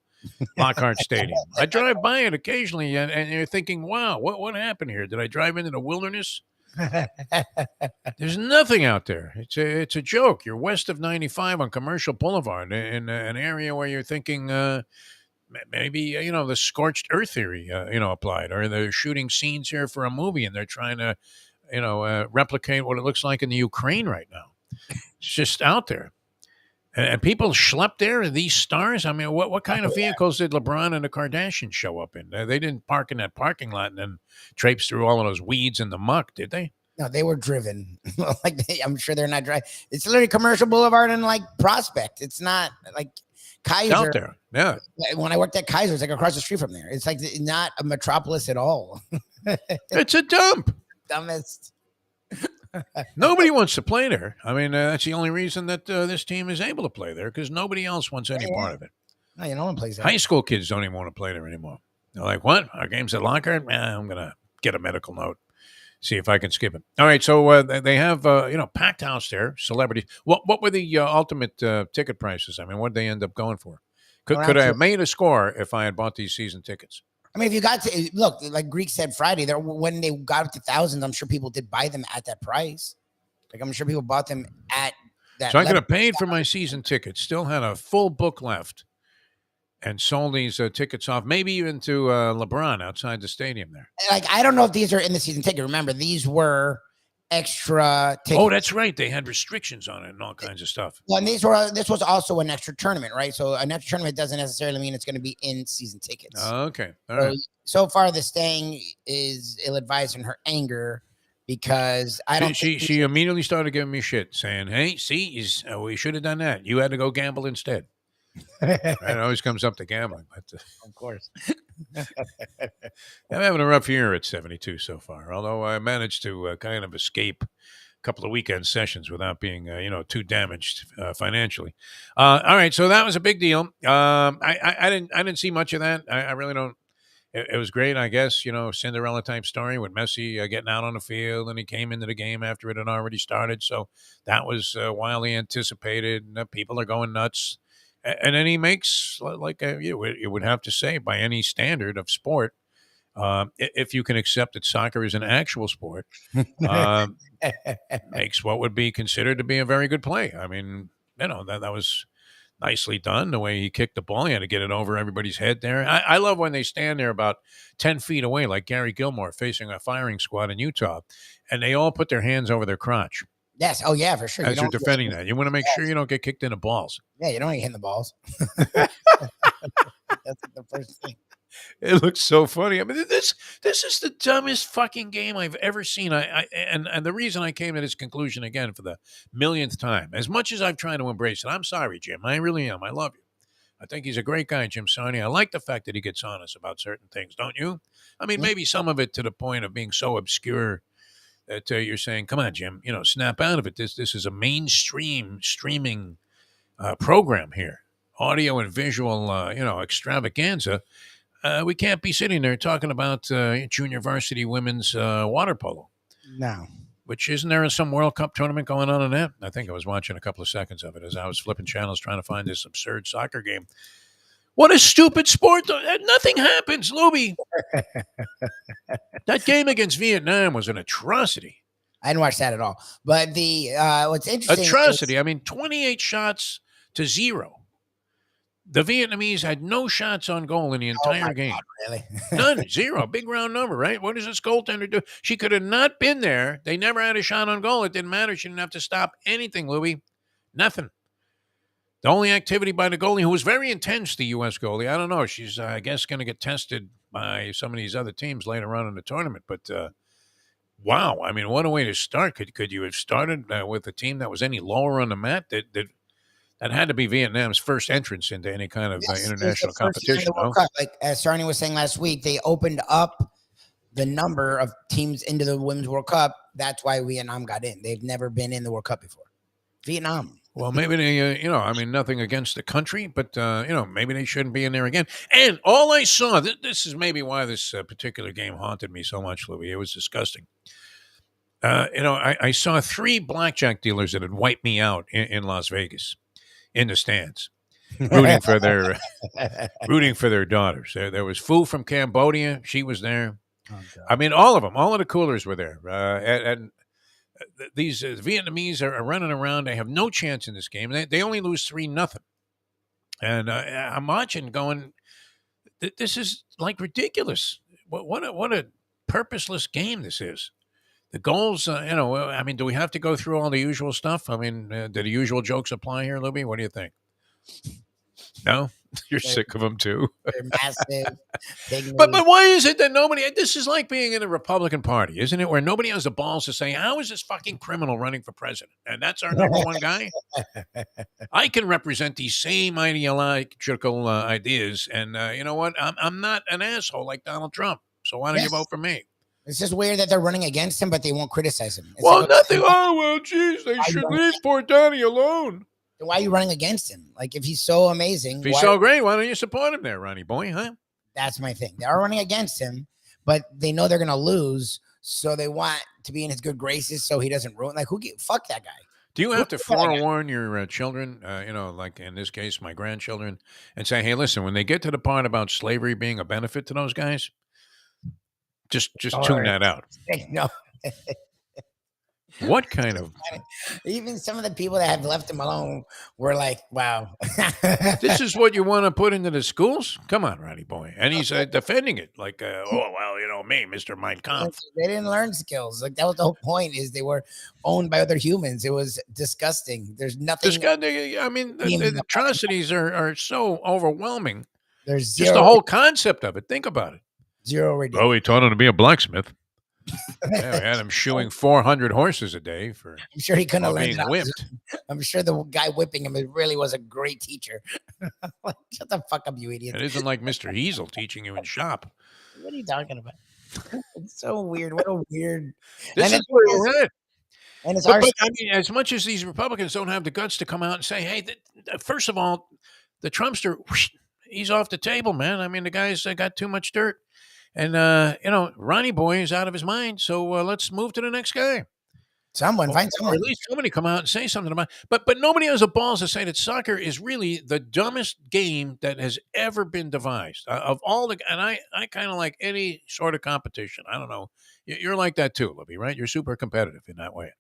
A: Lockhart Stadium. I drive by it occasionally, and you're thinking, "Wow, what happened here? Did I drive into the wilderness?" There's nothing out there. It's a joke. You're west of 95 on Commercial Boulevard, in an area where you're thinking maybe the scorched earth theory applied, or they're shooting scenes here for a movie, and they're trying to replicate what it looks like in the Ukraine right now. It's just out there. And people schlepped there. These stars. I mean, what kind of vehicles did LeBron and the Kardashians show up in? They didn't park in that parking lot and then traipse through all of those weeds and the muck, did they?
B: No, they were driven. I'm sure they're not driving. It's literally Commercial Boulevard and like Prospect. It's not like Kaiser.
A: Out there, yeah.
B: When I worked at Kaiser, it's like across the street from there. It's like not a metropolis at all.
A: It's a dump.
B: Dumbest.
A: Nobody wants to play there. I mean, that's the only reason that this team is able to play there because nobody else wants any part of it.
B: No, no one plays there.
A: High school kids don't even want to play there anymore. They're like, what? Our game's at Lockhart? I'm going to get a medical note, see if I can skip it. All right, so they have, packed house there, celebrities. What were the ultimate ticket prices? I mean, what did they end up going for? Could I have made a score if I had bought these season tickets?
B: I mean, if you got to look, like Greek said Friday, there when they got up to thousands, I'm sure people did buy them at that price. Like I'm sure people bought them at that.
A: So I could have paid for my season tickets, still had a full book left, and sold these tickets off, maybe even to LeBron outside the stadium there.
B: Like I don't know if these are in the season ticket. Remember, these were extra tickets.
A: Oh, that's right. They had restrictions on it and all kinds of stuff.
B: Well, and this was also an extra tournament, right? So an extra tournament doesn't necessarily mean it's going to be in season tickets.
A: Okay. All right.
B: So far, the staying is ill-advised in her anger because I don't.
A: She immediately started giving me shit, saying, "Hey, see, we should have done that. You had to go gamble instead." Right? It always comes up to gambling, but
B: of course.
A: I'm having a rough year at 72 so far. Although I managed to kind of escape a couple of weekend sessions without being, too damaged financially. All right, so that was a big deal. I didn't see much of that. I really don't. It was great, I guess. Cinderella type story with Messi getting out on the field, and he came into the game after it had already started. So that was wildly anticipated. People are going nuts. And then he makes, like you would have to say, by any standard of sport, if you can accept that soccer is an actual sport, makes what would be considered to be a very good play. I mean, that was nicely done. The way he kicked the ball, he had to get it over everybody's head there. I love when they stand there about 10 feet away, like Gary Gilmore facing a firing squad in Utah, and they all put their hands over their crotch.
B: Yes. Oh, yeah, for sure.
A: As you're defending that. You want to make sure you don't get kicked in the balls.
B: Yeah, you don't get hit in the balls. That's the first thing.
A: It looks so funny. I mean, this is the dumbest fucking game I've ever seen. And the reason I came to this conclusion again for the millionth time, as much as I've tried to embrace it, I'm sorry, Jim. I really am. I love you. I think he's a great guy, Jim Sarney. I like the fact that he gets honest about certain things, don't you? I mean, maybe some of it to the point of being so obscure that you're saying, come on, Jim, snap out of it. This is a mainstream streaming program here, audio and visual, extravaganza. We can't be sitting there talking about junior varsity women's water polo.
B: No.
A: Which isn't there some World Cup tournament going on in that? I think I was watching a couple of seconds of it as I was flipping channels trying to find this absurd soccer game. What a stupid sport. Nothing happens, Lubie. That game against Vietnam was an atrocity.
B: I didn't watch that at all. But what's interesting.
A: Atrocity. I mean, 28 shots to 0. The Vietnamese had no shots on goal in the entire game.
B: God, really?
A: None. 0. Big round number, right? What does this goaltender do? She could have not been there. They never had a shot on goal. It didn't matter. She didn't have to stop anything, Louie. Nothing. The only activity by the goalie, who was very intense, the U.S. goalie. I don't know. She's, I guess, going to get tested by some of these other teams later on in the tournament. But, wow. I mean, what a way to start. Could you have started with a team that was any lower on the mat? That had to be Vietnam's first entrance into any kind of international competition. No?
B: Like as Sarney was saying last week, they opened up the number of teams into the Women's World Cup. That's why Vietnam got in. They've never been in the World Cup before. Vietnam.
A: Well, maybe they, I mean, nothing against the country, but, maybe they shouldn't be in there again. And all I saw, this is maybe why this particular game haunted me so much, Louis. It was disgusting. I saw 3 blackjack dealers that had wiped me out in Las Vegas in the stands, rooting for their daughters. There was Fu from Cambodia. She was there. Oh, I mean, all of them, all of the coolers were there. And these Vietnamese are running around. They have no chance in this game. They only lose 3-0. And I'm watching going, this is like ridiculous. What a purposeless game this is. The goals, I mean, do we have to go through all the usual stuff? I mean, do the usual jokes apply here, Lubie? What do you think? No? You're
B: They're,
A: sick of them too.
B: they're massive,
A: But
B: pygmy.
A: why is it that nobody? This is like being in the Republican Party, isn't it? Where nobody has the balls to say, "How is this fucking criminal running for president?" And that's our number one guy. I can represent these same ideological ideas, and you know what? I'm not an asshole like Donald Trump. So why don't you
B: Yes.
A: vote for me?
B: It's just weird that they're running against him, but they won't criticize him. It's
A: Well,
B: like,
A: nothing. Oh well, geez, they should leave poor Donnie alone.
B: why are you running against him? Like, if he's so amazing,
A: If he's so great, why don't you support him there, Ronnie boy? Huh?
B: that's my thing. They are running against him, but they know they're gonna lose, so they want to be in his good graces so he doesn't ruin. Like, fuck that guy.
A: Do you have to
B: Who's that guy?
A: forewarn your children, like in this case, my grandchildren, and say, hey, listen, when they get to the part about slavery being a benefit to those guys, just tune that out.
B: No.
A: What kind of...
B: Even some of the people that have left him alone were like, wow.
A: This is what you want to put into the schools? Come on, Ronnie boy. And he's defending it like, oh, well, me, Mr. Mein Kampf.
B: They didn't learn skills. Like, that was the whole point, is they were owned by other humans. It was disgusting. There's nothing.
A: I mean, the atrocities are so overwhelming.
B: There's
A: just the whole concept of it. Think about it.
B: Zero ridiculous.
A: Oh, he taught him to be a blacksmith. Yeah, we had him shoeing 400 horses a day for
B: I'm sure he couldn't have learned
A: being whipped.
B: I'm sure the guy whipping him really was a great teacher. Shut the fuck up, you idiot.
A: It isn't like Mr. Hazel teaching you in shop.
B: What are you talking about? It's so weird. What a weird.
A: This is where we're at.
B: And it's
A: But I mean, as much as these Republicans don't have the guts to come out and say, hey, first of all, the Trumpster, whoosh, he's off the table, man. I mean, the guy's got too much dirt. And, Ronnie boy is out of his mind. So let's move to the next guy.
B: Find someone.
A: Or at least somebody come out and say something about it. But nobody has the balls to say that soccer is really the dumbest game that has ever been devised. Of all the, and I kind of like any sort of competition. I don't know. You're like that too, Libby, right? You're super competitive in that way.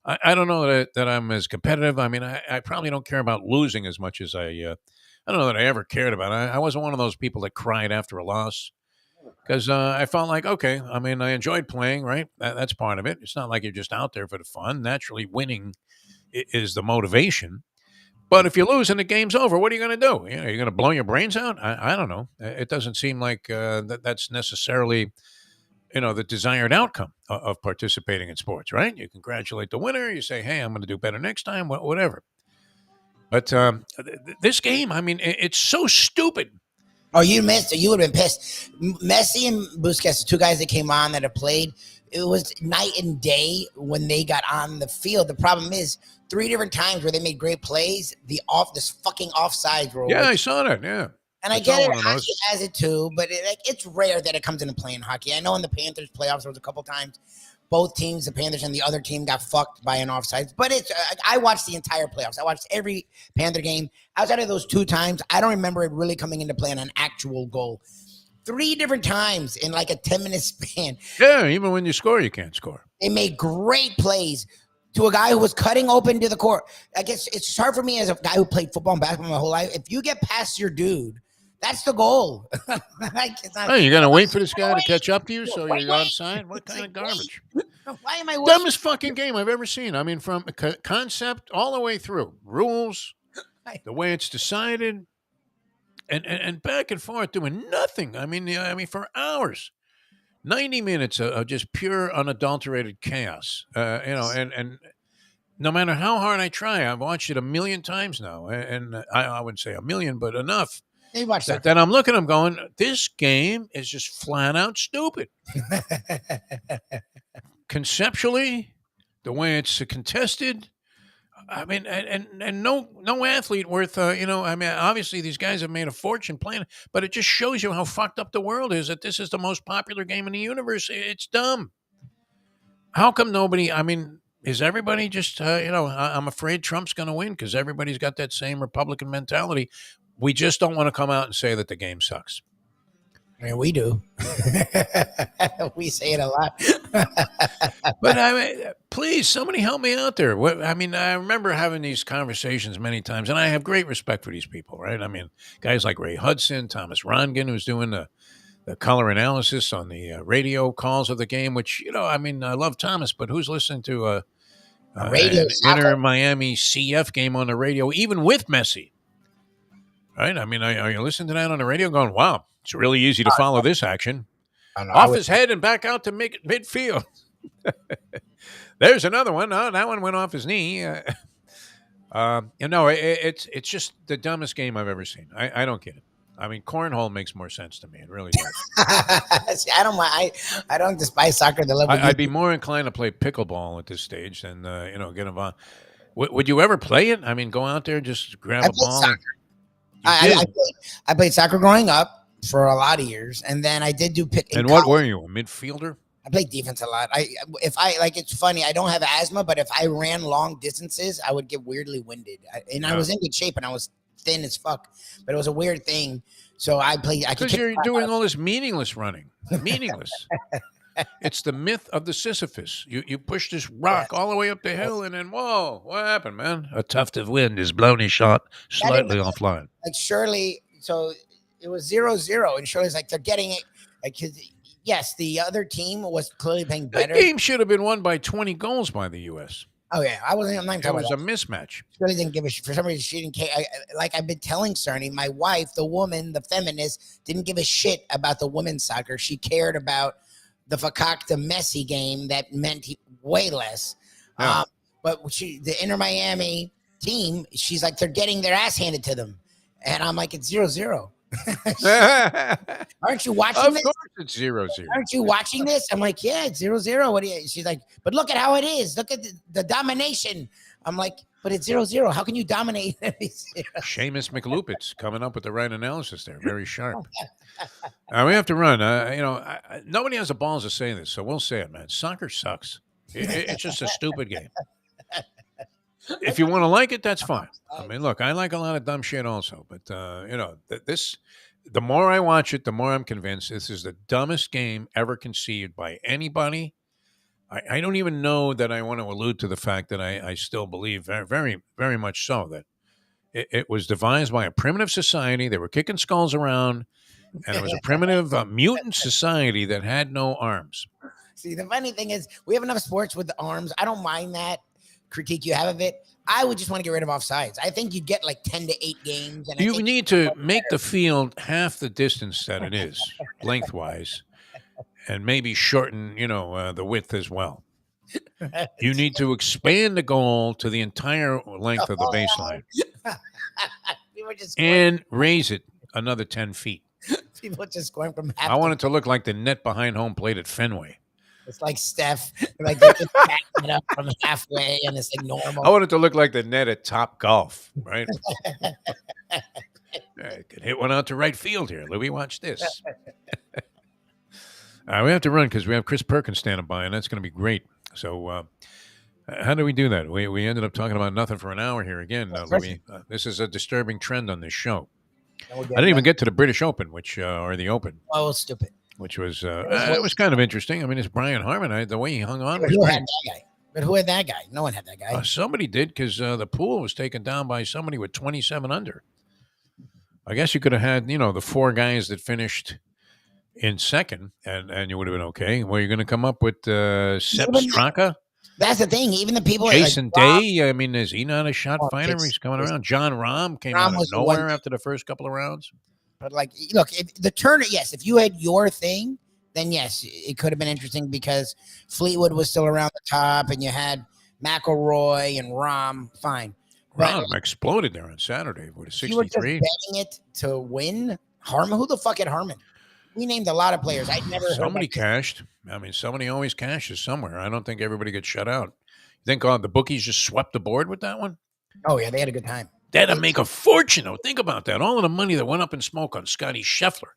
A: I don't know that I'm as competitive. I mean, I probably don't care about losing as much as I don't know that I ever cared about it. I wasn't one of those people that cried after a loss. Because I felt like, okay, I mean, I enjoyed playing, right? That's part of it. It's not like you're just out there for the fun. Naturally, winning is the motivation. But if you lose and the game's over, what are you going to do? You're going to blow your brains out? I don't know. It doesn't seem like that's necessarily, the desired outcome of participating in sports, right? You congratulate the winner. You say, hey, I'm going to do better next time, whatever. But this game, I mean, it's so stupid.
B: Oh, you missed it. You would have been pissed. Messi and Busquets, the two guys that came on that have played, it was night and day when they got on the field. The problem is 3 different times where they made great plays, this fucking offside rule.
A: Yeah, I saw that. Yeah.
B: And I get it. Hockey has it too, but it's rare that it comes into play in hockey. I know in the Panthers playoffs, there was a couple times both teams, the Panthers and the other team, got fucked by an offside. But I watched the entire playoffs. I watched every Panther game. Outside of those 2 times, I don't remember it really coming into play on an actual goal. 3 different times in like a 10-minute span.
A: Yeah, even when you score, you can't score.
B: They made great plays to a guy who was cutting open to the court. I guess it's hard for me as a guy who played football and basketball my whole life. If you get past your dude, that's the goal.
A: You're going to wait for this guy to catch up to you so you're onside? What kind of garbage?
B: Why am I waiting?
A: Dumbest fucking game I've ever seen. I mean, from concept all the way through. Rules, the way it's decided, and back and forth doing nothing. I mean, for hours. 90 minutes of just pure, unadulterated chaos. And no matter how hard I try, I've watched it 1,000,000 times now. And I wouldn't say 1,000,000, but enough.
B: You watch that.
A: Then I'm looking, I'm going, this game is just flat out stupid. Conceptually, the way it's contested, I mean, and no athlete worth, I mean, obviously these guys have made a fortune playing, but it just shows you how fucked up the world is that this is the most popular game in the universe. It's dumb. How come nobody, I mean, is everybody just, I'm afraid Trump's going to win because everybody's got that same Republican mentality. We just don't want to come out and say that the game sucks.
B: I mean, we do. We say it a lot.
A: But I mean, please, somebody help me out there. I remember having these conversations many times, and I have great respect for these people, right? I mean, guys like Ray Hudson, Thomas Rongan, who's doing the color analysis on the radio calls of the game, which, I love Thomas, but who's listening to
B: radio
A: an
B: soccer.
A: Inter Miami CF game on the radio, even with Messi? Right? Are you listening to that on the radio going, wow, it's really easy to follow this action? Off his head and back out to midfield. There's another one. Oh, that one went off his knee. It's just the dumbest game I've ever seen. I don't get it. Cornhole makes more sense to me. It really does.
B: See, I don't mind. I don't despise soccer. The level
A: I'd be more inclined to play pickleball at this stage than get involved. Would you ever play it? Go out there, just grab a ball.
B: Soccer. I played soccer growing up for a lot of years, and then I did do pick.
A: And what were you, a midfielder?
B: I played defense a lot. It's funny. I don't have asthma, but if I ran long distances, I would get weirdly winded. I was in good shape and I was thin as fuck, but it was a weird thing. So I played. Because
A: you're doing all this meaningless running. Meaningless. It's the myth of the Sisyphus. You push this rock all the way up the hill, and then whoa, what happened, man? A tuft of wind is blown his shot slightly offline.
B: Like Shirley, so it was 0-0, and Shirley's like, they're getting it. Like, yes, the other team was clearly playing better.
A: The game should have been won by 20 goals by the U.S.
B: Oh, yeah. I'm not talking about
A: it was a mismatch.
B: Shirley didn't give a shit. For some reason, she didn't care. Like I've been telling Cerny, my wife, the woman, the feminist, didn't give a shit about the women's soccer. She cared about the Fakakta Messi game that meant way less.
A: Yeah.
B: But the Inter Miami team, she's like, they're getting their ass handed to them. And I'm like, it's 0-0. Aren't you watching this?
A: Of course it's 0-0.
B: Aren't you watching this? I'm like, yeah, it's 0-0. What do you? She's like, but look at how it is. Look at the domination. I'm like, but it's 0-0. How can you dominate?
A: Seamus McLupitz coming up with the right analysis there. Very sharp. We have to run. Nobody has the balls to say this, so we'll say it, man. Soccer sucks. It's just a stupid game. If you want to like it, that's fine. Look, I like a lot of dumb shit also, but the more I watch it, the more I'm convinced this is the dumbest game ever conceived by anybody. I don't even know that I want to allude to the fact that I still believe very, very, very much so that it was devised by a primitive society. They were kicking skulls around, and it was a primitive mutant society that had no arms.
B: See, the funny thing is we have enough sports with the arms. I don't mind that critique you have of it. I would just want to get rid of offsides. I think you'd get like 10 to 8 games. And
A: you need to make the field half the distance that it is lengthwise, and maybe shorten, the width as well. You need to expand the goal to the entire length of the baseline and raise it another 10 feet.
B: People just going from half.
A: I want it to look like the net behind home plate at Fenway.
B: It's like Steph, like they just backing it up from halfway, and it's like normal.
A: I want it to look like the net at Top Golf, right? I could hit one out to right field here. Louie, watch this. We have to run because we have Chris Perkins standing by, and that's going to be great. So how do we do that? We ended up talking about nothing for an hour here again, Louie. This is a disturbing trend on this show. I didn't even get to the British Open, or the Open.
B: Oh, stupid.
A: Which was it was kind of interesting. It's Brian Harman. The way he hung on.
B: But who had that guy? But who had that guy? No one had that guy.
A: Somebody did, because the pool was taken down by somebody with 27 under. I guess you could have had, the 4 guys that finished in second, and you would have been okay. Well, you're going to come up with Sepp Straka?
B: That's the thing. Even the people
A: Jason Day, is he not a shot fighter? He's coming around. John Rahm came out of nowhere after the first couple of rounds.
B: But look, if the turn, yes, if you had your thing, then yes, it could have been interesting because Fleetwood was still around the top, and you had McIlroy and Rahm. Fine,
A: Rahm exploded there on Saturday with a 63.
B: You were just betting it to win. Harmon, who the fuck had Harmon? We named a lot of players. I'd never heard.
A: Somebody cashed. Somebody always cashes somewhere. I don't think everybody gets shut out. You think the bookies just swept the board with that one?
B: Oh yeah, they had a good time.
A: That'd make a fortune, though. Think about that. All of the money that went up in smoke on Scotty Scheffler,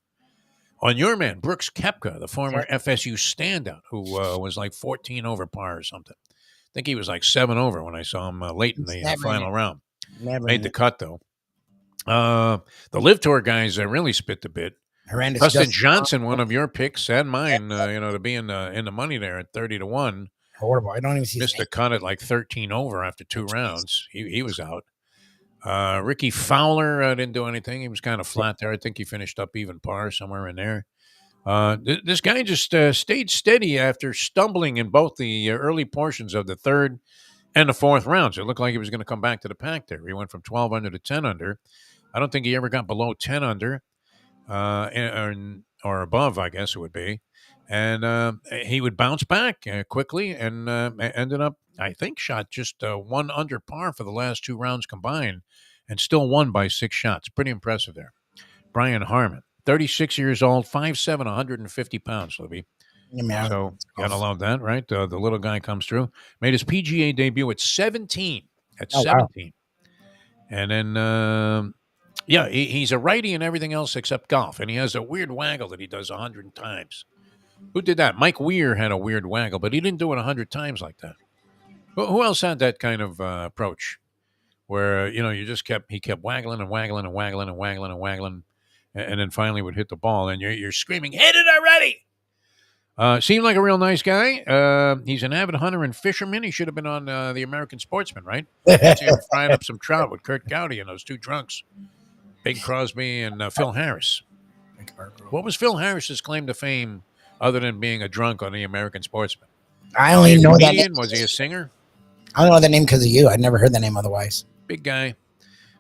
A: on your man, Brooks Koepka, the former FSU standout, who was like 14 over par or something. I think he was like 7 over when I saw him late in the final round. Made the cut, though. The Live Tour guys really spit the bit.
B: Horrendous.
A: Dustin Johnson, one of your picks and mine, to be in the money there at 30-1.
B: Horrible. I don't even see.
A: Missed the cut at like 13 over after 2 rounds. He was out. Ricky Fowler didn't do anything. He was kind of flat there. I think he finished up even par somewhere in there. This guy just stayed steady after stumbling in both the early portions of the third and the fourth rounds. It looked like he was going to come back to the pack there. He went from 12 under to 10 under. I don't think he ever got below 10 under or above, I guess it would be. And he would bounce back quickly and ended up, I think, shot just one under par for the last two rounds combined and still won by 6 shots. Pretty impressive there. Brian Harman, 36 years old, 5'7", 150 pounds, Libby.
B: Yeah,
A: so gotta love that, right? The little guy comes through. Made his PGA debut at 17.
B: Wow.
A: And then, he's a righty and everything else except golf. And he has a weird waggle that he does 100 times. Who did that? Mike Weir had a weird waggle, but he didn't do it 100 times like that. Who else had that kind of approach where, he kept waggling and waggling and waggling and waggling and waggling, and then finally would hit the ball, and you're screaming, hit it already! Seemed like a real nice guy. He's an avid hunter and fisherman. He should have been on the American Sportsman, right? See him frying up some trout with Kurt Gowdy and those two drunks, Big Crosby and Phil Harris. What was Phil Harris's claim to fame other than being a drunk on the American Sportsman?
B: I only know that name.
A: Was he a singer?
B: I don't know that name because of you. I'd never heard that name otherwise.
A: Big guy.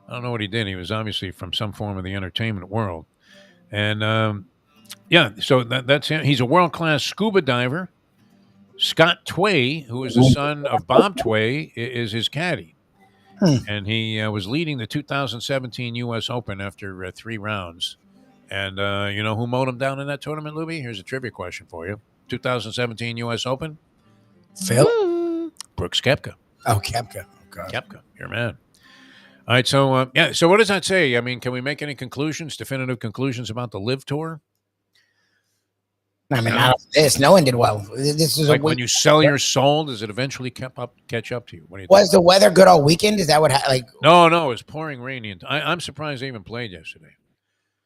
A: I don't know what he did. He was obviously from some form of the entertainment world. And, so that's him. He's a world-class scuba diver. Scott Tway, who is the son of Bob Tway, is his caddy. And he was leading the 2017 U.S. Open after 3 rounds. And you know who mowed him down in that tournament, Lubie? Here's a trivia question for you. 2017 U.S. Open?
B: Phil?
A: Brooks Koepka.
B: Oh, Koepka. Oh, God.
A: Koepka, your man. All right, so, so what does that say? I mean, can we make any definitive conclusions about the Live Tour?
B: I mean, out of this, no one did well. This is
A: like when you sell your soul, does it eventually catch up to you? What do you
B: Was the weather good all weekend? Is that what
A: No, it was pouring rainy. I'm surprised they even played yesterday.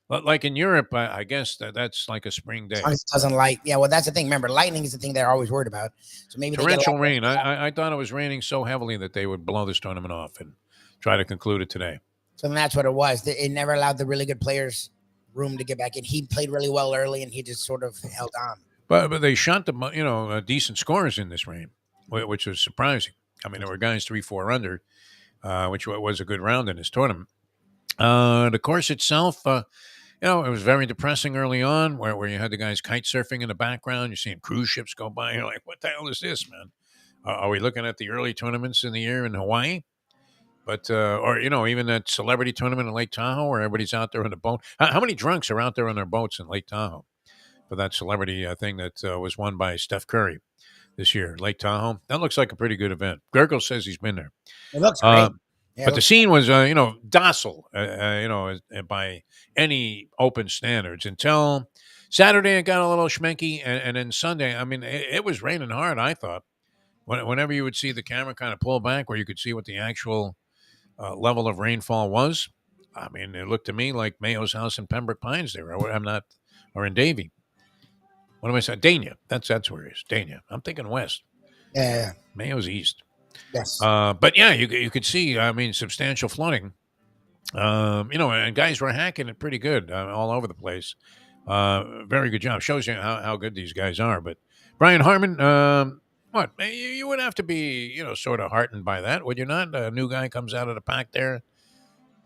A: But like in Europe, I guess that's like a spring day.
B: It doesn't well, that's the thing. Remember, lightning is the thing they're always worried about. So maybe
A: torrential rain. I thought it was raining so heavily that they would blow this tournament off and try to conclude it today.
B: So then that's what it was. It never allowed the really good players room to get back in. He played really well early, and he just sort of held on.
A: But they shot the decent scores in this rain, which was surprising. I mean, there were guys 3-4 under, which was a good round in this tournament. The course itself, it was very depressing early on, where you had the guys kite surfing in the background. You're seeing cruise ships go by. You're like, what the hell is this, man? Are we looking at the early tournaments in the year in Hawaii? But, even that celebrity tournament in Lake Tahoe where everybody's out there on a boat. How many drunks are out there on their boats in Lake Tahoe for that celebrity thing that was won by Steph Curry this year, Lake Tahoe? That looks like a pretty good event. Gurgle says he's been there.
B: It looks great.
A: But the scene was, docile, by any open standards until Saturday. It got a little schmenky, and then Sunday, I mean, it was raining hard. I thought whenever you would see the camera kind of pull back, where you could see what the actual level of rainfall was. I mean, it looked to me like Mayo's house in Pembroke Pines there. Or in Davie. What am I saying? Dania. That's where it is. Dania. I'm thinking west.
B: Yeah.
A: Mayo's east.
B: Yes.
A: But yeah, you could see, I mean, substantial flooding. And guys were hacking it pretty good all over the place. Very good job. Shows you how good these guys are. But Brian Harman, what? You would have to be, sort of heartened by that, would you not? A new guy comes out of the pack there,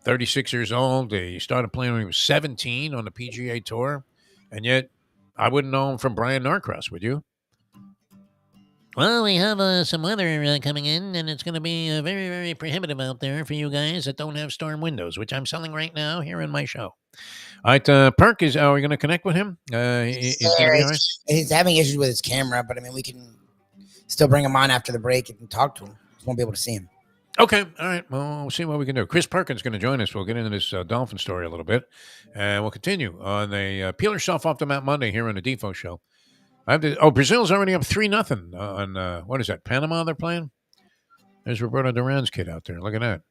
A: 36 years old. He started playing when he was 17 on the PGA Tour. And yet, I wouldn't know him from Brian Norcross, would you?
D: Well, we have some weather coming in, and it's going to be very, very prohibitive out there for you guys that don't have storm windows, which I'm selling right now here in my show.
A: All right, Perk, are we going to connect with him?
B: He's having issues with his camera, but I mean, we can still bring him on after the break and talk to him. Just won't be able to see him.
A: Okay, all right. Well, we'll see what we can do. Chris Perkins is going to join us. We'll get into this Dolphin story a little bit, and we'll continue on the Peel Yourself Off the Mat Monday here on the Defo Show. Brazil's already up 3-0 on, what is that, Panama they're playing? There's Roberto Duran's kid out there. Look at that.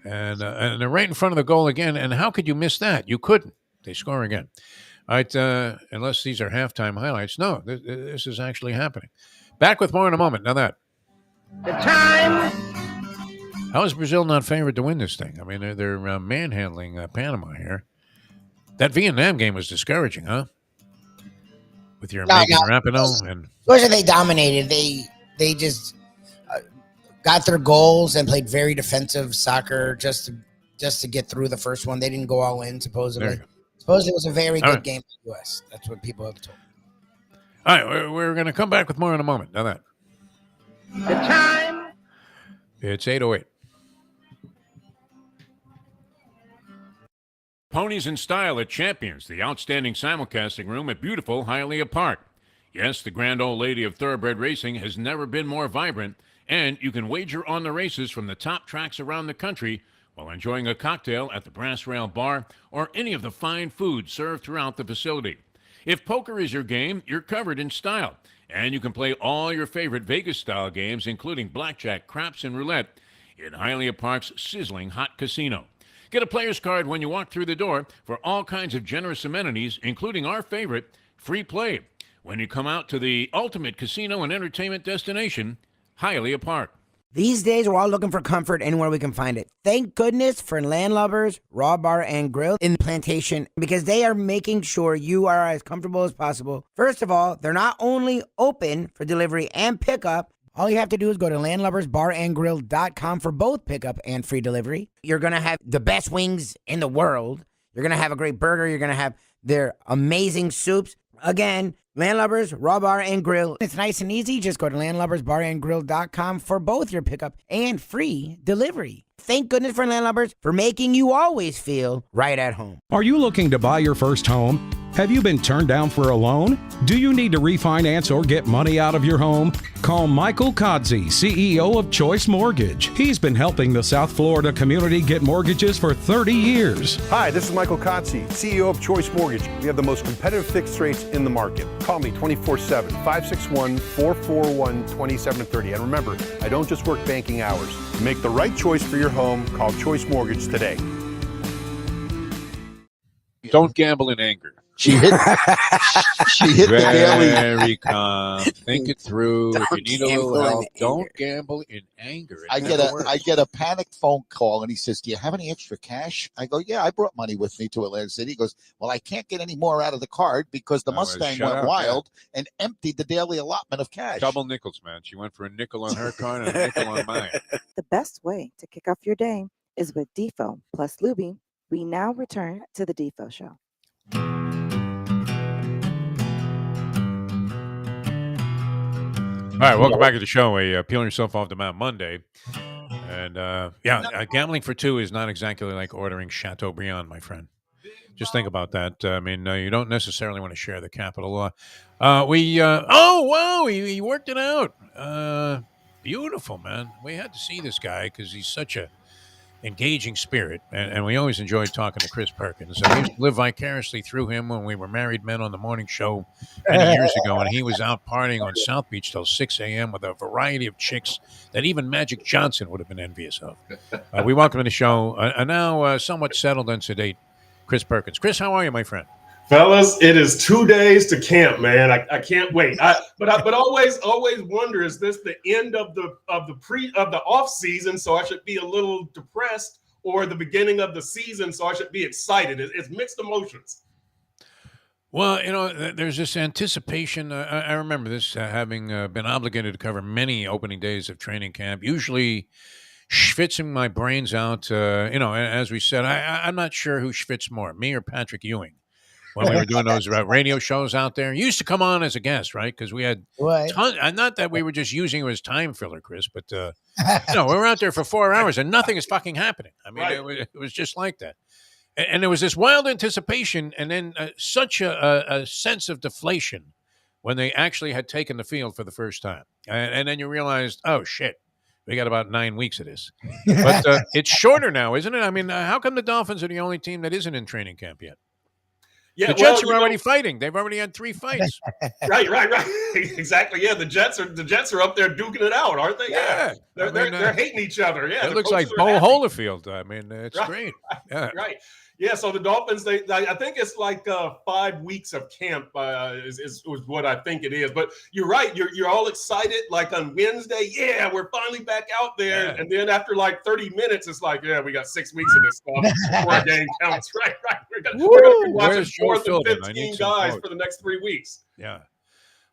A: And they're right in front of the goal again, and how could you miss that? You couldn't. They score again. All right, unless these are halftime highlights. No, this is actually happening. Back with more in a moment. Now that.
E: The time.
A: How is Brazil not favored to win this thing? I mean, they're manhandling Panama here. That Vietnam game was discouraging, huh? with your
B: No,
A: Megan
B: no.
A: Rapinoe and
B: Georgia, they dominated. They just got their goals and played very defensive soccer just to get through the first one. They didn't go all in,
A: there you
B: supposedly.
A: go.
B: Supposedly it was a very
A: All
B: good
A: right.
B: game for the U.S. That's what people have told me.
A: All right, we're going to come back with more in a moment. Now that
E: The time
A: it's 8:08. Ponies in Style at Champions, the outstanding simulcasting room at beautiful Hialeah Park. Yes, the grand old lady of thoroughbred racing has never been more vibrant, and you can wager on the races from the top tracks around the country while enjoying a cocktail at the Brass Rail Bar or any of the fine food served throughout the facility. If poker is your game, you're covered in Style, and you can play all your favorite Vegas-style games, including blackjack, craps, and roulette, in Hialeah Park's sizzling hot casino. Get a player's card when you walk through the door for all kinds of generous amenities, including our favorite, free play, when you come out to the ultimate casino and entertainment destination, Hialeah Park.
B: These days, we're all looking for comfort anywhere we can find it. Thank goodness for Landlubbers Raw Bar and Grill in Plantation, because they are making sure you are as comfortable as possible. First of all, they're not only open for delivery and pickup. All you have to do is go to landlubbersbarandgrill.com for both pickup and free delivery. You're going to have the best wings in the world. You're going to have a great burger. You're going to have their amazing soups. Again, Landlubbers, Raw Bar, and Grill. It's nice and easy. Just go to landlubbersbarandgrill.com for both your pickup and free delivery. Thank goodness for Landlubbers for making you always feel right at home.
F: Are you looking to buy your first home? Have you been turned down for a loan? Do you need to refinance or get money out of your home? Call Michael Kodsey, CEO of Choice Mortgage. He's been helping the South Florida community get mortgages for 30 years.
G: Hi, this is Michael Kotsey, CEO of Choice Mortgage. We have the most competitive fixed rates in the market. Call me 24/7, 561-441-2730. And remember, I don't just work banking hours. To make the right choice for your home, call Choice Mortgage today.
A: Don't gamble in anger.
H: She hit the daily.
A: Very calm. Think it through. If you need a little
B: gamble in
A: help, don't
B: anger.
A: gamble in anger. It
H: I
A: never works.
H: get a panicked phone call, and he says, "Do you have any extra cash?" I go, "Yeah, I brought money with me to Atlantic City." He goes, "Well, I can't get any more out of the card because the
A: Oh, well,
H: Mustang
A: shut
H: went
A: up,
H: wild and emptied the daily allotment of cash."
A: Double nickels, man. She went for a nickel on her card and a nickel on mine.
C: The best way to kick off your day is with Defo plus Lubie. We now return to the Defo Show.
A: All right, welcome back to the show. Peeling yourself off the Mount Monday. And gambling for two is not exactly like ordering Chateaubriand, my friend. Just think about that. I mean, you don't necessarily want to share the capital. He worked it out. Beautiful, man. We had to see this guy because he's such a engaging spirit, and we always enjoyed talking to Chris Perkins. We used to live vicariously through him when we were married men on the morning show many years ago, and he was out partying on South Beach till 6 a.m. with a variety of chicks that even Magic Johnson would have been envious of. We welcome to the show now somewhat settled and sedate Chris Perkins. Chris, how are you, my friend?
I: Fellas, it is 2 days to camp, man. I can't wait. But always wonder, is this the end of the off season? So I should be a little depressed, or the beginning of the season? So I should be excited. It's mixed emotions.
A: Well, there's this anticipation. I remember this having been obligated to cover many opening days of training camp. Usually, schwitzing my brains out. As we said, I'm not sure who schwitz more, me or Patrick Ewing. When we were doing those radio shows out there, you used to come on as a guest, right? Because we had not that we were just using you as time filler, Chris, but we were out there for 4 hours and nothing is fucking happening. I mean,
I: Right.
A: it was just like that, and there was this wild anticipation, and then such a sense of deflation when they actually had taken the field for the first time, and then you realized, oh shit. We got about 9 weeks of this, but it's shorter now, isn't it? I mean, how come the Dolphins are the only team that isn't in training camp yet?
I: Yeah,
A: The Jets are already fighting. They've already had 3 fights.
I: Right. Exactly. Yeah, the Jets are up there duking it out, aren't they?
A: Yeah.
I: They're hating each other. Yeah,
A: It
I: the
A: looks like
I: coaches are
A: Bo
I: happy.
A: Holyfield. I mean, it's
I: Right.
A: great. Yeah.
I: Right. Yeah, so the Dolphins, I think it's like 5 weeks of camp is what I think it is. But you're right, you're all excited. Like on Wednesday, yeah, we're finally back out there,
A: Yeah.
I: and then after like 30 minutes, it's like, yeah, we got 6 weeks of this stuff before a game counts. Right. We're gonna be watching
A: Where's Joe
I: 4th and
A: Philbin? I need
I: 15
A: some
I: guys
A: quotes.
I: for the next 3 weeks.
A: Yeah.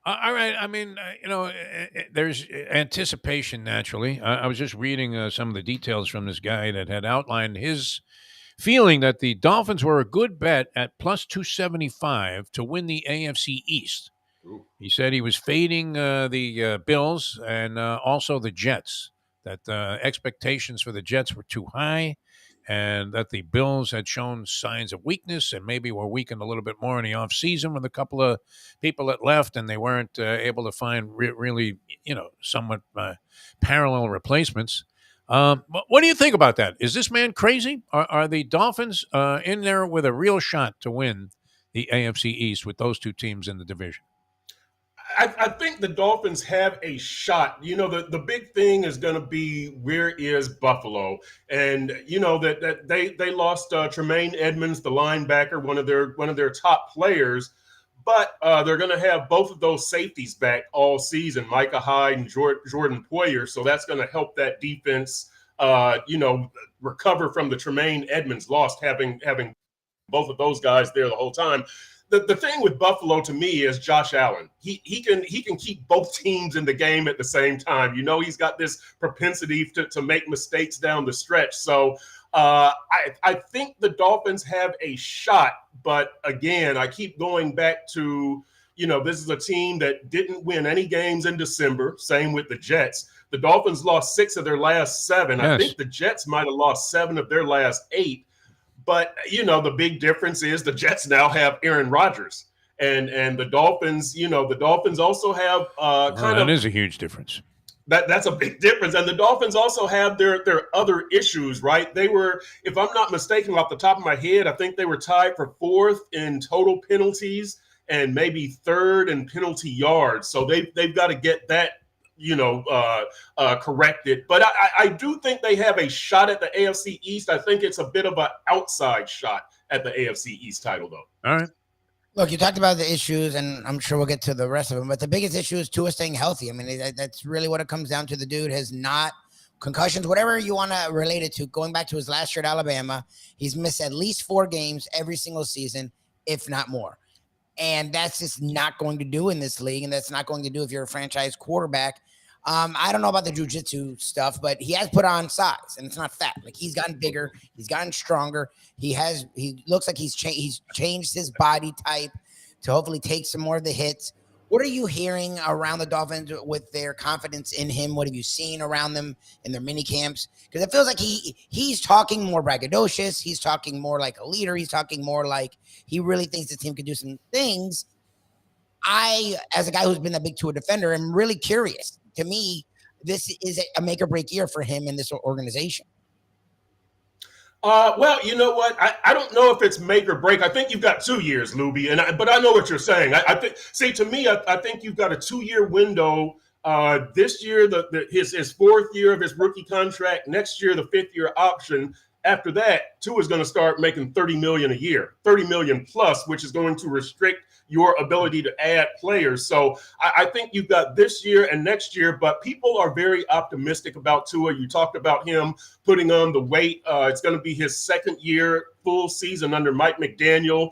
A: All right. I mean, there's anticipation naturally. I was just reading some of the details from this guy that had outlined his feeling that the Dolphins were a good bet at plus 275 to win the AFC East.
I: Ooh.
A: He said he was fading the Bills and also the Jets, that expectations for the Jets were too high and that the Bills had shown signs of weakness and maybe were weakened a little bit more in the offseason with a couple of people that left and they weren't able to find really, somewhat parallel replacements. What do you think about that? Is this man crazy? Are the Dolphins in there with a real shot to win the AFC East with those two teams in the division?
I: I think the Dolphins have a shot. The big thing is going to be, where is Buffalo? And that they lost Tremaine Edmonds, the linebacker, one of their top players. But they're going to have both of those safeties back all season, Micah Hyde and Jordan Poyer. So that's going to help that defense, recover from the Tremaine Edmonds loss, having both of those guys there the whole time. The thing with Buffalo to me is Josh Allen. He can keep both teams in the game at the same time. He's got this propensity to make mistakes down the stretch. So I think the Dolphins have a shot. But again, I keep going back to, this is a team that didn't win any games in December. Same with the Jets. The Dolphins lost 6 of their last 7. Yes. I think the Jets might have lost 7 of their last 8. But, the big difference is the Jets now have Aaron Rodgers. And the Dolphins, also have
A: that is a huge difference.
I: That's a big difference. And the Dolphins also have their other issues, right? They were, if I'm not mistaken, off the top of my head, I think they were tied for 4th in total penalties and maybe 3rd in penalty yards. So they've got to get that corrected. But I do think they have a shot at the AFC East. I think it's a bit of an outside shot at the AFC East title, though.
A: All right.
B: Look, you talked about the issues, and I'm sure we'll get to the rest of them, but the biggest issue is Tua staying healthy. I mean, that's really what it comes down to. The dude has not concussions, whatever you want to relate it to. Going back to his last year at Alabama, he's missed at least 4 games every single season, if not more. And that's just not going to do in this league, and that's not going to do if you're a franchise quarterback. I don't know about the jiu-jitsu stuff, but he has put on size, and it's not fat. Like, he's gotten bigger, he's gotten stronger. He looks like he's changed his body type to hopefully take some more of the hits. What are you hearing around the Dolphins with their confidence in him? What have you seen around them in their mini camps? Because it feels like he's talking more braggadocious. He's talking more like a leader. He's talking more like he really thinks the team could do some things. I, as a guy who's been a big Tua defender, am really curious. To me, this is a make or break year for him in this organization.
I: Well, you know what? I don't know if it's make or break. I think you've got 2 years, Lubie, but I know what you're saying. I think, to me, I think you've got a 2-year window. This year, his 4th year of his rookie contract. Next year, the 5th year option. After that, Tua is going to start making $30 million a year, $30 million plus, which is going to restrict your ability to add players. So I think you've got this year and next year, but people are very optimistic about Tua. You talked about him putting on the weight. It's going to be his 2nd year full season under Mike McDaniel,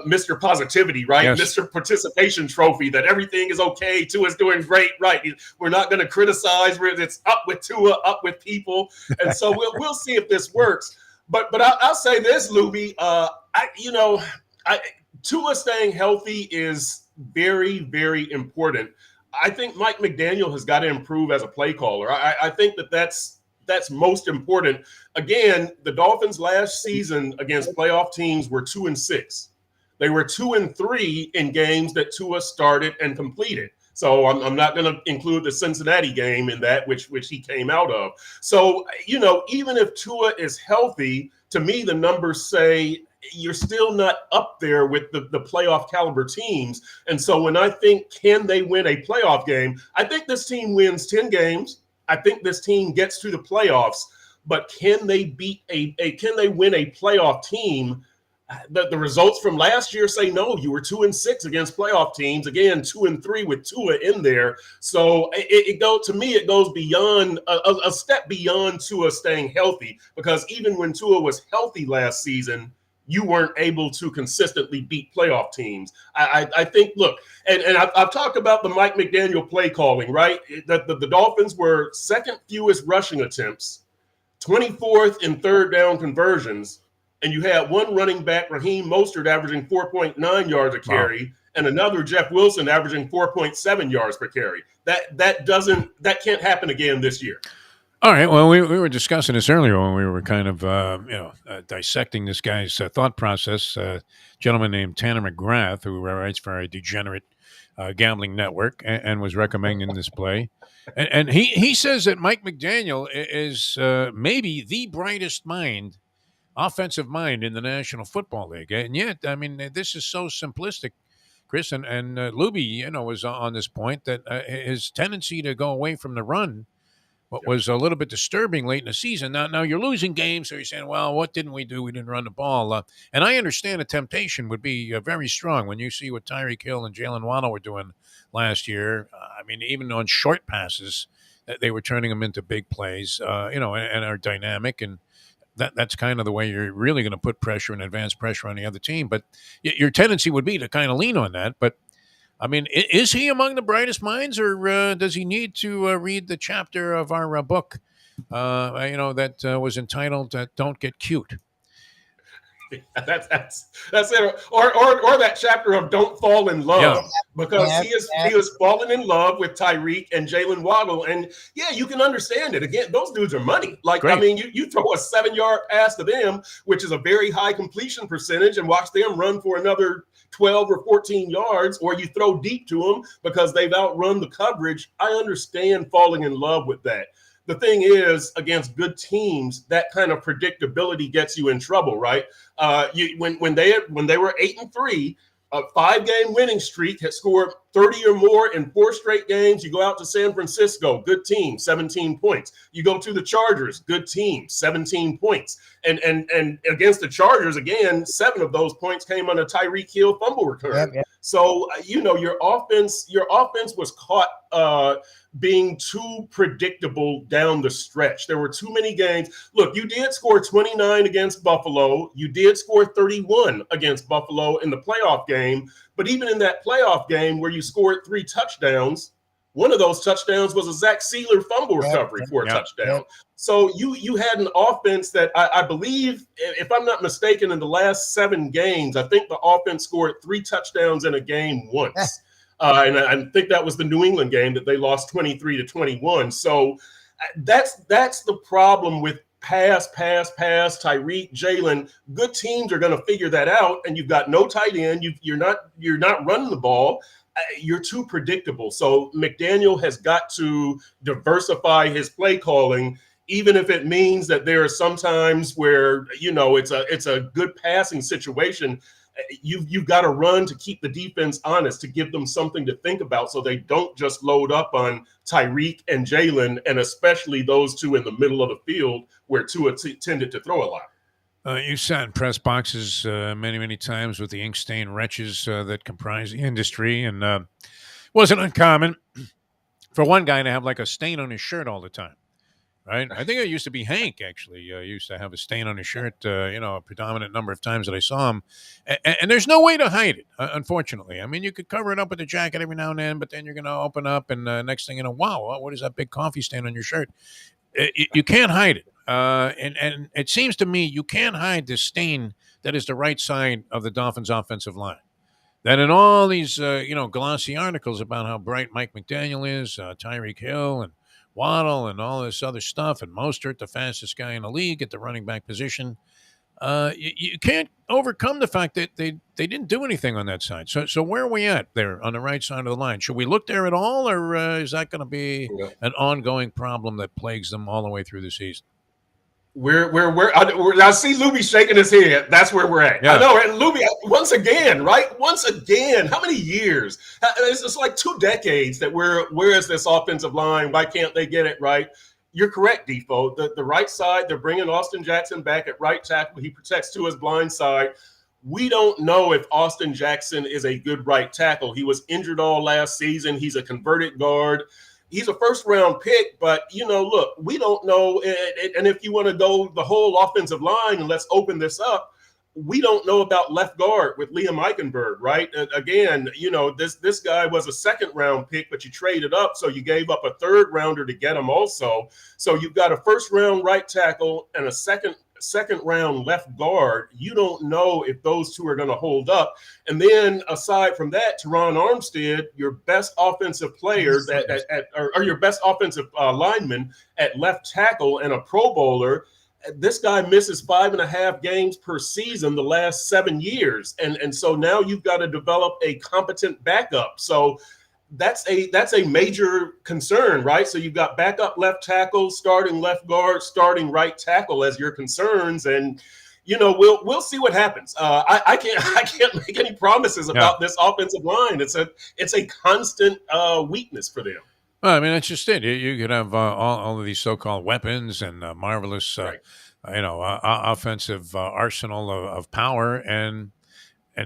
I: Mr. Positivity, right? Yes. Mr. Participation Trophy, that everything is okay. Tua's doing great, right? We're not going to criticize. It's up with Tua, up with people. And so we'll see if this works. But I'll say this, Lubie, Tua staying healthy is very, very important. I think Mike McDaniel has got to improve as a play caller. I think that's most important. Again, the Dolphins last season against playoff teams were 2-6. They were 2-3 in games that Tua started and completed. So I'm not going to include the Cincinnati game in that, which he came out of. So, even if Tua is healthy, to me, the numbers say you're still not up there with the playoff caliber teams. And so when I think, can they win a playoff game? I think this team wins 10 games. I think this team gets to the playoffs, but can they win a playoff team The results from last year say no. You were 2-6 against playoff teams. Again, 2-3 with Tua in there. So it goes beyond a step beyond Tua staying healthy, because even when Tua was healthy last season, you weren't able to consistently beat playoff teams. I think, look, and I've talked about the Mike McDaniel play calling, right? The Dolphins were second fewest rushing attempts, 24th in third down conversions, and you had one running back, Raheem Mostert, averaging 4.9 yards a carry, and another, Jeff Wilson, averaging 4.7 yards per carry. That can't happen again this year.
A: All right. Well, we were discussing this earlier when we were kind of dissecting this guy's thought process. A gentleman named Tanner McGrath, who writes for a degenerate gambling network, and was recommending this play. And he says that Mike McDaniel is maybe the brightest offensive mind in the National Football League. And yet, I mean, this is so simplistic, Chris. And Lubie, was on this point that his tendency to go away from the run was a little bit disturbing late in the season. Now you're losing games, so you're saying, well, what didn't we do? We didn't run the ball. And I understand the temptation would be very strong when you see what Tyreek Hill and Jalen Waddle were doing last year. I mean, even on short passes, they were turning them into big plays, and are dynamic. And that's kind of the way you're really going to put pressure and advanced pressure on the other team. But your tendency would be to kind of lean on that. But I mean, is he among the brightest minds, or does he need to read the chapter of our book, that was entitled "Don't Get Cute"?
I: That's it. Or that chapter of Don't Fall in Love, because he is falling in love with Tyreek and Jalen Waddle. And yeah, you can understand it. Again, those dudes are money. Like, great. I mean, you throw a 7-yard pass to them, which is a very high completion percentage, and watch them run for another 12 or 14 yards, or you throw deep to them because they've outrun the coverage. I understand falling in love with that. The thing is, against good teams, that kind of predictability gets you in trouble, right? When they were 8-3, a 5-game winning streak, had scored 30 or more in 4 straight games. You go out to San Francisco, good team, 17 points. You go to the Chargers, good team, 17 points. And against the Chargers, again, 7 of those points came on a Tyreek Hill fumble return. Yep. So, your offense was caught being too predictable down the stretch. There were too many games. Look, you did score 29 against Buffalo. You did score 31 against Buffalo in the playoff game. But even in that playoff game where you scored 3 touchdowns, one of those touchdowns was a Zach Sealer fumble recovery for a touchdown. So you had an offense that I believe, if I'm not mistaken, in the last 7 games, I think the offense scored 3 touchdowns in a game once. And I think that was the New England game that they lost 23-21. So that's the problem with pass, Tyreek, Jalen. Good teams are going to figure that out, and you've got no tight end. You're not running the ball. You're too predictable. So McDaniel has got to diversify his play calling, even if it means that there are some times where it's a good passing situation. You've got to run to keep the defense honest, to give them something to think about, so they don't just load up on Tyreek and Jalen, and especially those two in the middle of the field where Tua tended to throw a lot.
A: You sat in press boxes many, many times with the ink-stained wretches that comprise the industry, and wasn't uncommon for one guy to have like a stain on his shirt all the time. Right. I think it used to be Hank, actually. Used to have a stain on his shirt, a predominant number of times that I saw him. And there's no way to hide it, unfortunately. I mean, you could cover it up with a jacket every now and then, but then you're going to open up and next thing you know, wow, what is that big coffee stain on your shirt? You can't hide it. And it seems to me you can't hide this stain that is the right side of the Dolphins' offensive line. That in all these, glossy articles about how bright Mike McDaniel is, Tyreek Hill and Waddle and all this other stuff, and Mostert, the fastest guy in the league at the running back position. You can't overcome the fact that they didn't do anything on that side. So where are we at there on the right side of the line? Should we look there at all, or is that going to be an ongoing problem that plagues them all the way through the season?
I: I see Lubie shaking his head. That's where we're at. Yeah. I know, and Lubie, once again, how many years? It's like 2 decades that where is this offensive line? Why can't they get it right? You're correct, Defo. The right side, they're bringing Austin Jackson back at right tackle. He protects to his blind side. We don't know if Austin Jackson is a good right tackle. He was injured all last season. He's a converted guard. He's a first-round pick, but, look, we don't know. And if you want to go the whole offensive line, and let's open this up, we don't know about left guard with Liam Eichenberg, right? Again, this guy was a second-round pick, but you traded up, so you gave up a third-rounder to get him also. So you've got a first-round right tackle and a second round left guard. You don't know if those two are going to hold up. And then aside from that, Teron Armstead, your best offensive player or your best offensive lineman at left tackle and a Pro Bowler, this guy misses 5.5 games per season the last 7 years. And so now you've got to develop a competent backup. So that's a major concern, right? So you've got backup left tackle, starting left guard, starting right tackle as your concerns, and we'll see what happens. I can't make any promises about this offensive line. It's a constant weakness for them.
A: Well, I mean, that's just it. You could have all of these so-called weapons and marvelous, offensive arsenal of power, and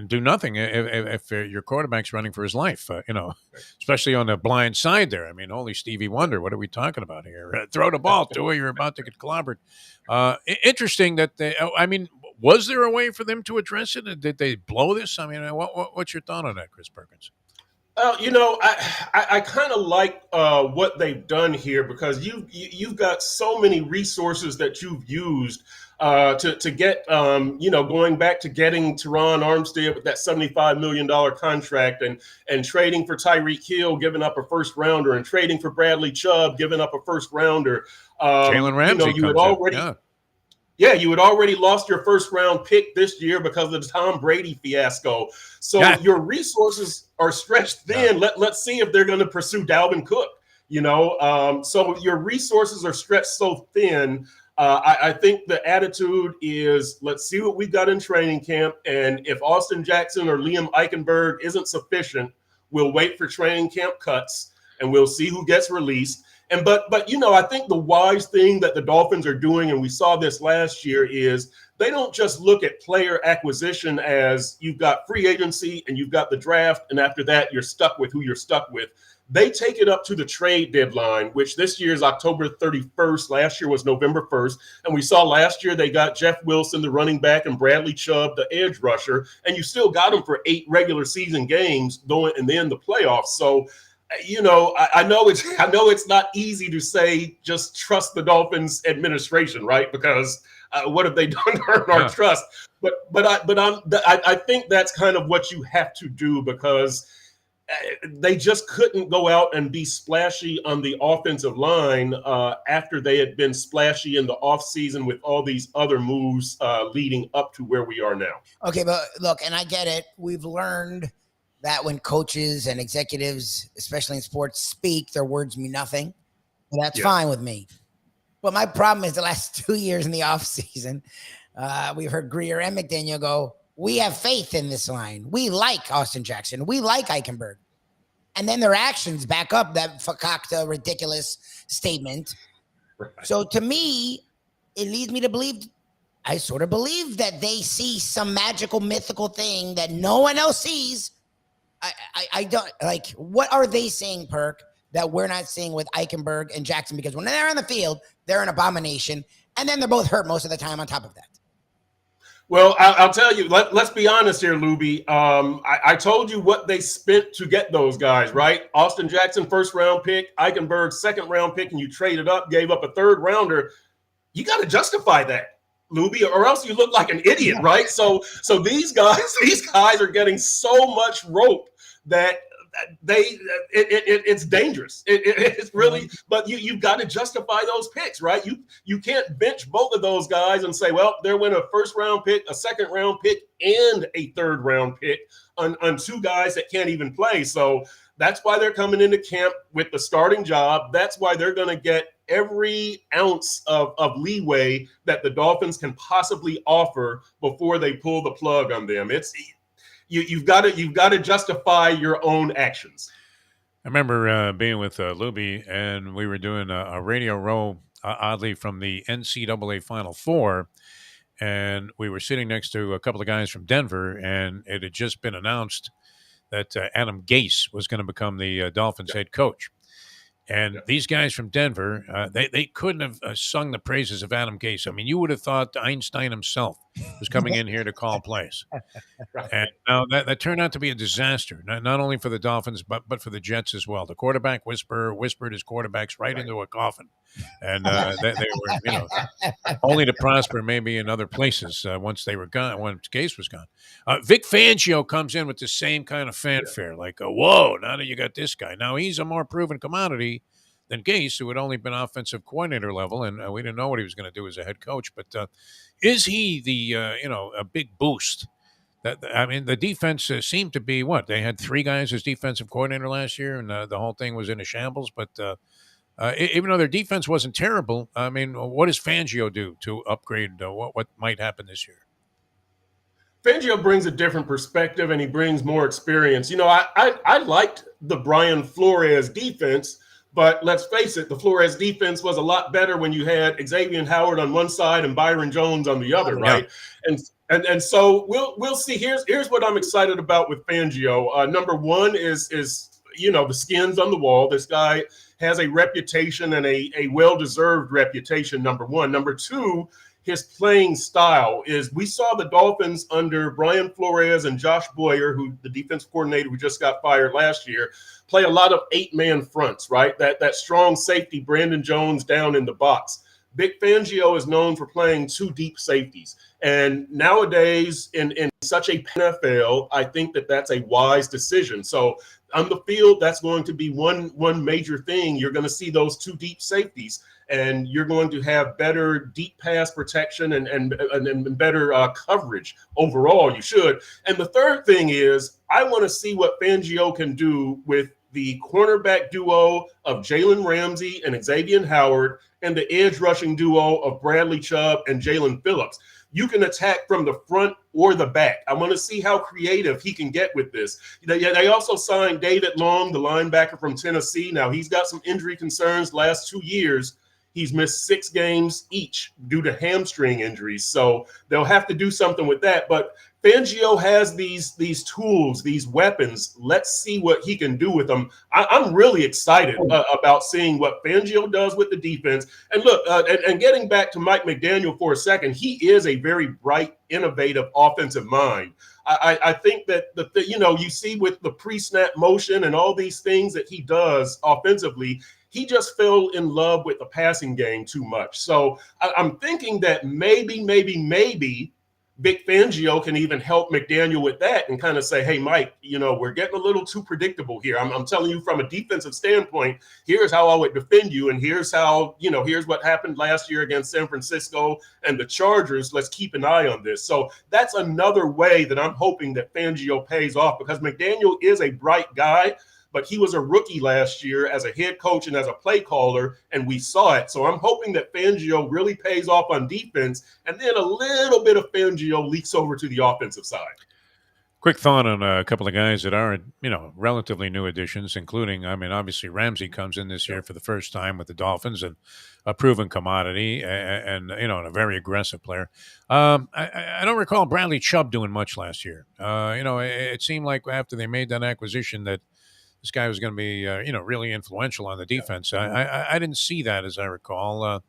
A: do nothing if your quarterback's running for his life, especially on the blind side there. I mean, holy Stevie Wonder, what are we talking about here? Throw the ball to where you're about to get clobbered. Interesting that was there a way for them to address it? Did they blow this? I mean, what's your thought on that, Chris Perkins?
I: I kind of like what they've done here, because you've got so many resources that you've used to get, going back to getting Teron Armstead with that $75 million contract, and trading for Tyreek Hill, giving up a first rounder, and trading for Bradley Chubb, giving up a first rounder.
A: Jalen Ramsey
I: you had already. Yeah, you had already lost your first round pick this year because of the Tom Brady fiasco. So your resources are stretched thin. Let's see if they're going to pursue Dalvin Cook. So your resources are stretched so thin. I think the attitude is, let's see what we've got in training camp. And if Austin Jackson or Liam Eichenberg isn't sufficient, we'll wait for training camp cuts and we'll see who gets released. But I think the wise thing that the Dolphins are doing, and we saw this last year, is they don't just look at player acquisition as you've got free agency and you've got the draft, and after that you're stuck with who you're stuck with. They take it up to the trade deadline, which this year is October 31st. Last year was November 1st. And we saw last year they got Jeff Wilson, the running back, and Bradley Chubb, the edge rusher, and you still got them for 8 regular season games and then the playoffs. So I know it's not easy to say just trust the Dolphins administration, right? Because what have they done to earn our trust? But I think that's kind of what you have to do, because they just couldn't go out and be splashy on the offensive line after they had been splashy in the offseason with all these other moves leading up to where we are now.
B: Okay, but look, and I get it. We've learned that when coaches and executives, especially in sports, speak, their words mean nothing. Well, that's fine with me. But my problem is the last 2 years in the offseason, we've heard Greer and McDaniel go, we have faith in this line. We like Austin Jackson. We like Eichenberg. And then their actions back up that fakakta, ridiculous statement. Right. So to me, it leads me to believe, I sort of believe that they see some magical, mythical thing that no one else sees. I don't like, what are they saying, Perk, that we're not seeing with Eichenberg and Jackson? Because when they're on the field, they're an abomination. And then they're both hurt most of the time on top of that.
I: Well, I'll tell you, let's be honest here, Lubie. I told you what they spent to get those guys, right? Austin Jackson, first round pick, Eichenberg, second round pick, and you traded up, gave up a third rounder. You got to justify that, Lubie, or else you look like an idiot, right? So these guys are getting so much rope that it's dangerous. It's really, but you've got to justify those picks, right? You can't bench both of those guys and say, well, there went a first round pick, a second round pick, and a third round pick on 2 guys that can't even play. So that's why they're coming into camp with the starting job. That's why they're going to get every ounce of leeway that the Dolphins can possibly offer before they pull the plug on them. You've got to justify your own actions.
A: I remember being with Lubie, and we were doing a radio row, oddly, from the NCAA Final Four, and we were sitting next to a couple of guys from Denver, and it had just been announced that Adam Gase was going to become the Dolphins head coach. And these guys from Denver, they couldn't have sung the praises of Adam Gase. I mean, you would have thought Einstein himself was coming in here to call plays. And now that turned out to be a disaster, not only for the Dolphins, but for the Jets as well. The quarterback whispered his quarterbacks right into a coffin. And they were, only to prosper maybe in other places once they were gone, once Gase was gone. Vic Fangio comes in with the same kind of fanfare, like, whoa, now that you got this guy. Now he's a more proven commodity than Gase, who had only been offensive coordinator level, and we didn't know what he was going to do as a head coach. But is he the, a big boost? I mean, the defense seemed to be what? They had 3 guys as defensive coordinator last year, and the whole thing was in a shambles. But even though their defense wasn't terrible, I mean, what does Fangio do to upgrade what might happen this year?
I: Fangio brings a different perspective, and he brings more experience. I liked the Brian Flores defense, but let's face it, the Flores defense was a lot better when you had Xavier Howard on one side and Byron Jones on the other, right? And so we'll see. Here's what I'm excited about with Fangio. Number one is the skins on the wall. This guy has a reputation, and a well-deserved reputation, number one. Number two, his playing style is, we saw the Dolphins under Brian Flores and Josh Boyer, who the defense coordinator who just got fired last year, play a lot of 8-man fronts, right? That strong safety, Brandon Jones down in the box. Vic Fangio is known for playing 2 deep safeties. And nowadays in such a NFL, I think that's a wise decision. So on the field, that's going to be one major thing. You're going to see those 2 deep safeties, and you're going to have better deep pass protection and better coverage overall. You should. And the third thing is, I want to see what Fangio can do with the cornerback duo of Jalen Ramsey and Xavier Howard, and the edge rushing duo of Bradley Chubb and Jalen Phillips. You can attack from the front or the back. I want to see how creative he can get with this. They also signed David Long, the linebacker from Tennessee. Now, he's got some injury concerns last 2 years. He's missed 6 games each due to hamstring injuries. So they'll have to do something with that. But Fangio has these tools, these weapons. Let's see what he can do with them. I'm really excited about seeing what Fangio does with the defense. And look, and getting back to Mike McDaniel for a second, he is a very bright, innovative offensive mind. I think that you see with the pre-snap motion and all these things that he does offensively, he just fell in love with the passing game too much. So I'm thinking that maybe Vic Fangio can even help McDaniel with that and kind of say, hey, Mike, we're getting a little too predictable here. I'm telling you from a defensive standpoint, here's how I would defend you. And here's how, here's what happened last year against San Francisco and the Chargers. Let's keep an eye on this. So that's another way that I'm hoping that Fangio pays off, because McDaniel is a bright guy, but he was a rookie last year as a head coach and as a play caller, and we saw it. So I'm hoping that Fangio really pays off on defense, and then a little bit of Fangio leaks over to the offensive side.
A: Quick thought on a couple of guys that are, relatively new additions, including, obviously Ramsey comes in this year for the first time with the Dolphins, and a proven commodity and a very aggressive player. I don't recall Bradley Chubb doing much last year. It seemed like after they made that acquisition that this guy was going to be, really influential on the defense. I didn't see that, as I recall.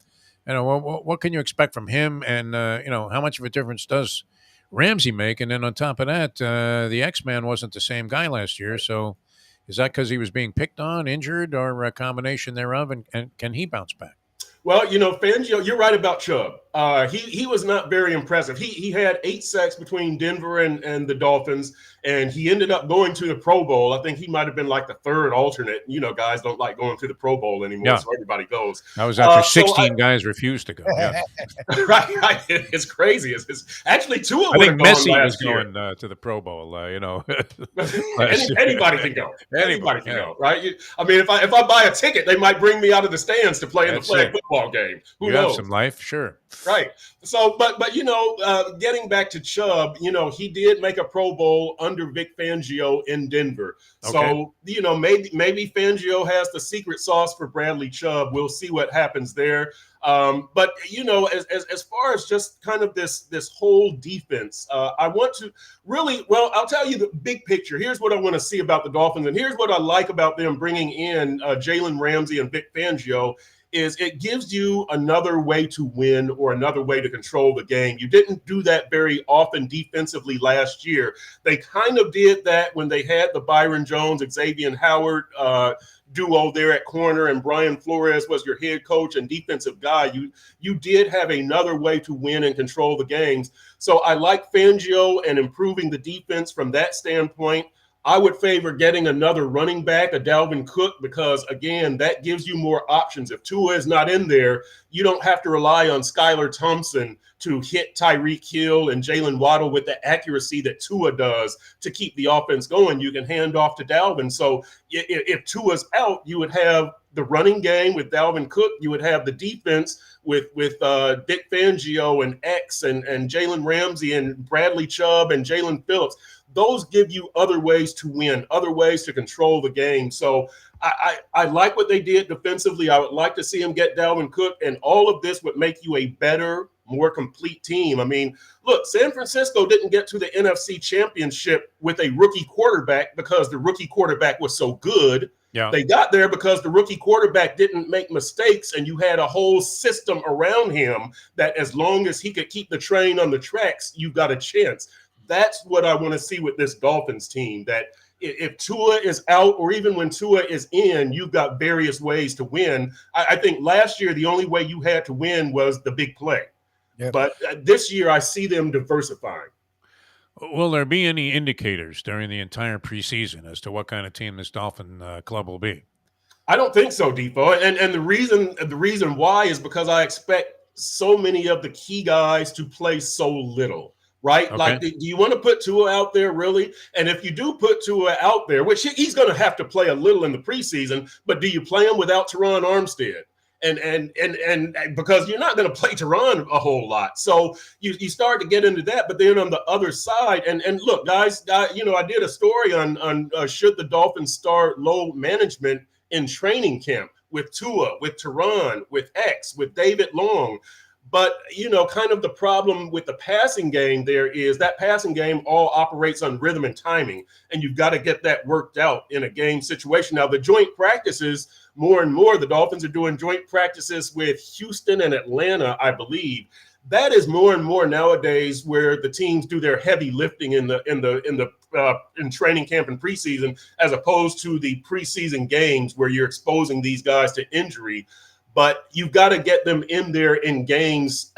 A: What can you expect from him? And, how much of a difference does Ramsey make? And then on top of that, the X-Man wasn't the same guy last year. So is that because he was being picked on, injured, or a combination thereof? And can he bounce back?
I: Well, Fangio, you're right about Chubb. He was not very impressive. He had 8 sacks between Denver and the Dolphins, and he ended up going to the Pro Bowl. I think he might have been like the 3rd alternate. Guys don't like going to the Pro Bowl anymore, so everybody goes.
A: That was after 16 guys refused to go. Yeah.
I: right. It's crazy. It's actually 2 of them.
A: I think Messi was going to the Pro Bowl.
I: Anybody can go. Anybody can go. Right. If I buy a ticket, they might bring me out of the stands to play in the flag football game. Who knows?
A: Have some life, sure.
I: Right. So, but getting back to Chubb, he did make a Pro Bowl under Vic Fangio in Denver. So, maybe Fangio has the secret sauce for Bradley Chubb. We'll see what happens there. But as far as just kind of this whole defense, I want to really, I'll tell you the big picture. Here's what I want to see about the Dolphins, and here's what I like about them bringing in Jalen Ramsey and Vic Fangio. Is it gives you another way to win or another way to control the game. You didn't do that very often defensively last year. They kind of did that when they had the Byron Jones, Xavier Howard duo there at corner, and Brian Flores was your head coach and defensive guy. You did have another way to win and control the games. So I like Fangio and improving the defense from that standpoint. I would favor getting another running back, a Dalvin Cook, because, again, that gives you more options. If Tua is not in there, you don't have to rely on Skylar Thompson to hit Tyreek Hill and Jalen Waddle with the accuracy that Tua does to keep the offense going. You can hand off to Dalvin. So if Tua's out, you would have the running game with Dalvin Cook. You would have the defense with Vic Fangio and X and Jalen Ramsey and Bradley Chubb and Jalen Phillips. Those give you other ways to win, other ways to control the game. So I like what they did defensively. I would like to see him get Dalvin Cook, and all of this would make you a better, more complete team. I mean, look, San Francisco didn't get to the NFC Championship with a rookie quarterback because the rookie quarterback was so good.
A: Yeah.
I: They got there because the rookie quarterback didn't make mistakes, and you had a whole system around him that as long as he could keep the train on the tracks, you got a chance. That's what I want to see with this Dolphins team, that if Tua is out or even when Tua is in, you've got various ways to win. I think last year the only way you had to win was the big play. Yep. But this year I see them diversifying.
A: Will there be any indicators during the entire preseason as to what kind of team this Dolphin club will be?
I: I don't think so, Defo. And the reason why is because I expect so many of the key guys to play so little. Right? Okay. Like, do you want to put Tua out there, really? And if you do put Tua out there, which he's going to have to play a little in the preseason, but do you play him without Teron Armstead? And because you're not going to play Teron a whole lot. So you start to get into that. But then on the other side, and look, guys, I did a story on should the Dolphins start load management in training camp with Tua, with Teron, with X, with David Long. But, kind of the problem with the passing game there is that passing game all operates on rhythm and timing, and you've got to get that worked out in a game situation. Now, the joint practices, more and more, the Dolphins are doing joint practices with Houston and Atlanta, I believe. That is more and more nowadays where the teams do their heavy lifting in training camp and preseason, as opposed to the preseason games where you're exposing these guys to injury. But you've got to get them in there in games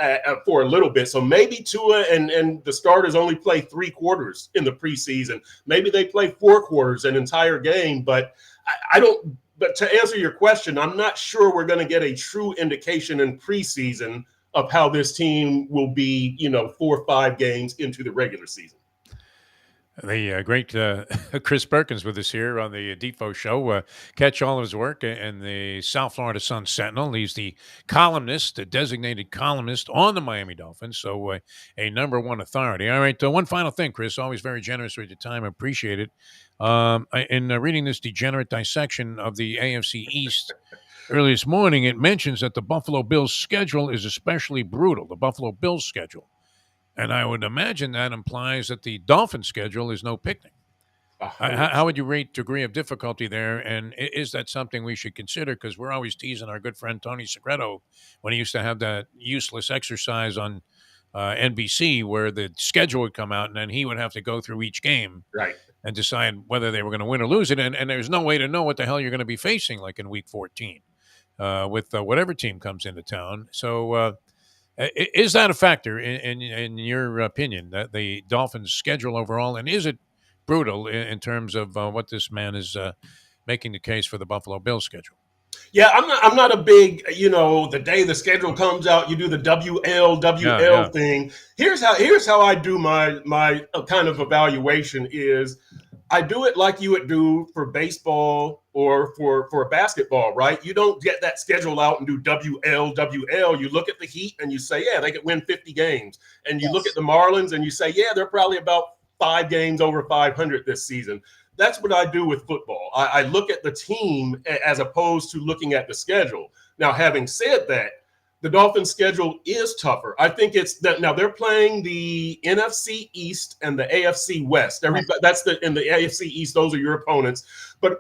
I: for a little bit. So maybe Tua and the starters only play 3 quarters in the preseason. Maybe they play 4 quarters, an entire game. But But to answer your question, I'm not sure we're going to get a true indication in preseason of how this team will be, 4 or 5 games into the regular season.
A: The great Chris Perkins with us here on the Defo Show. Catch all of his work in the South Florida Sun Sentinel. He's the columnist, the designated columnist on the Miami Dolphins, so a number one authority. All right, one final thing, Chris. Always very generous with your time. I appreciate it. In reading this degenerate dissection of the AFC East early this morning, it mentions that the Buffalo Bills' schedule is especially brutal, the Buffalo Bills' schedule. And I would imagine that implies that the Dolphins' schedule is no picnic. How would you rate degree of difficulty there? And is that something we should consider? Because we're always teasing our good friend Tony Segreto when he used to have that useless exercise on NBC where the schedule would come out and then he would have to go through each game and decide whether they were going to win or lose it. And there's no way to know what the hell you're going to be facing like in Week 14 with whatever team comes into town. So is that a factor in your opinion, that the Dolphins' schedule overall, and is it brutal in terms of what this man is making the case for the Buffalo Bills schedule?
I: Yeah, I'm not a big, the day the schedule comes out, you do the WL thing. Here's how I do my kind of evaluation is I do it like you would do for baseball or for basketball, right? You don't get that schedule out and do WL. You look at the Heat and you say, yeah, they could win 50 games. And you look at the Marlins and you say, yeah, they're probably about 5 games over 500 this season. That's what I do with football. I look at the team as opposed to looking at the schedule. Now, having said that, the Dolphins' schedule is tougher. I think it's that now they're playing the NFC East and the AFC West. Everybody, that's in the AFC East. Those are your opponents, but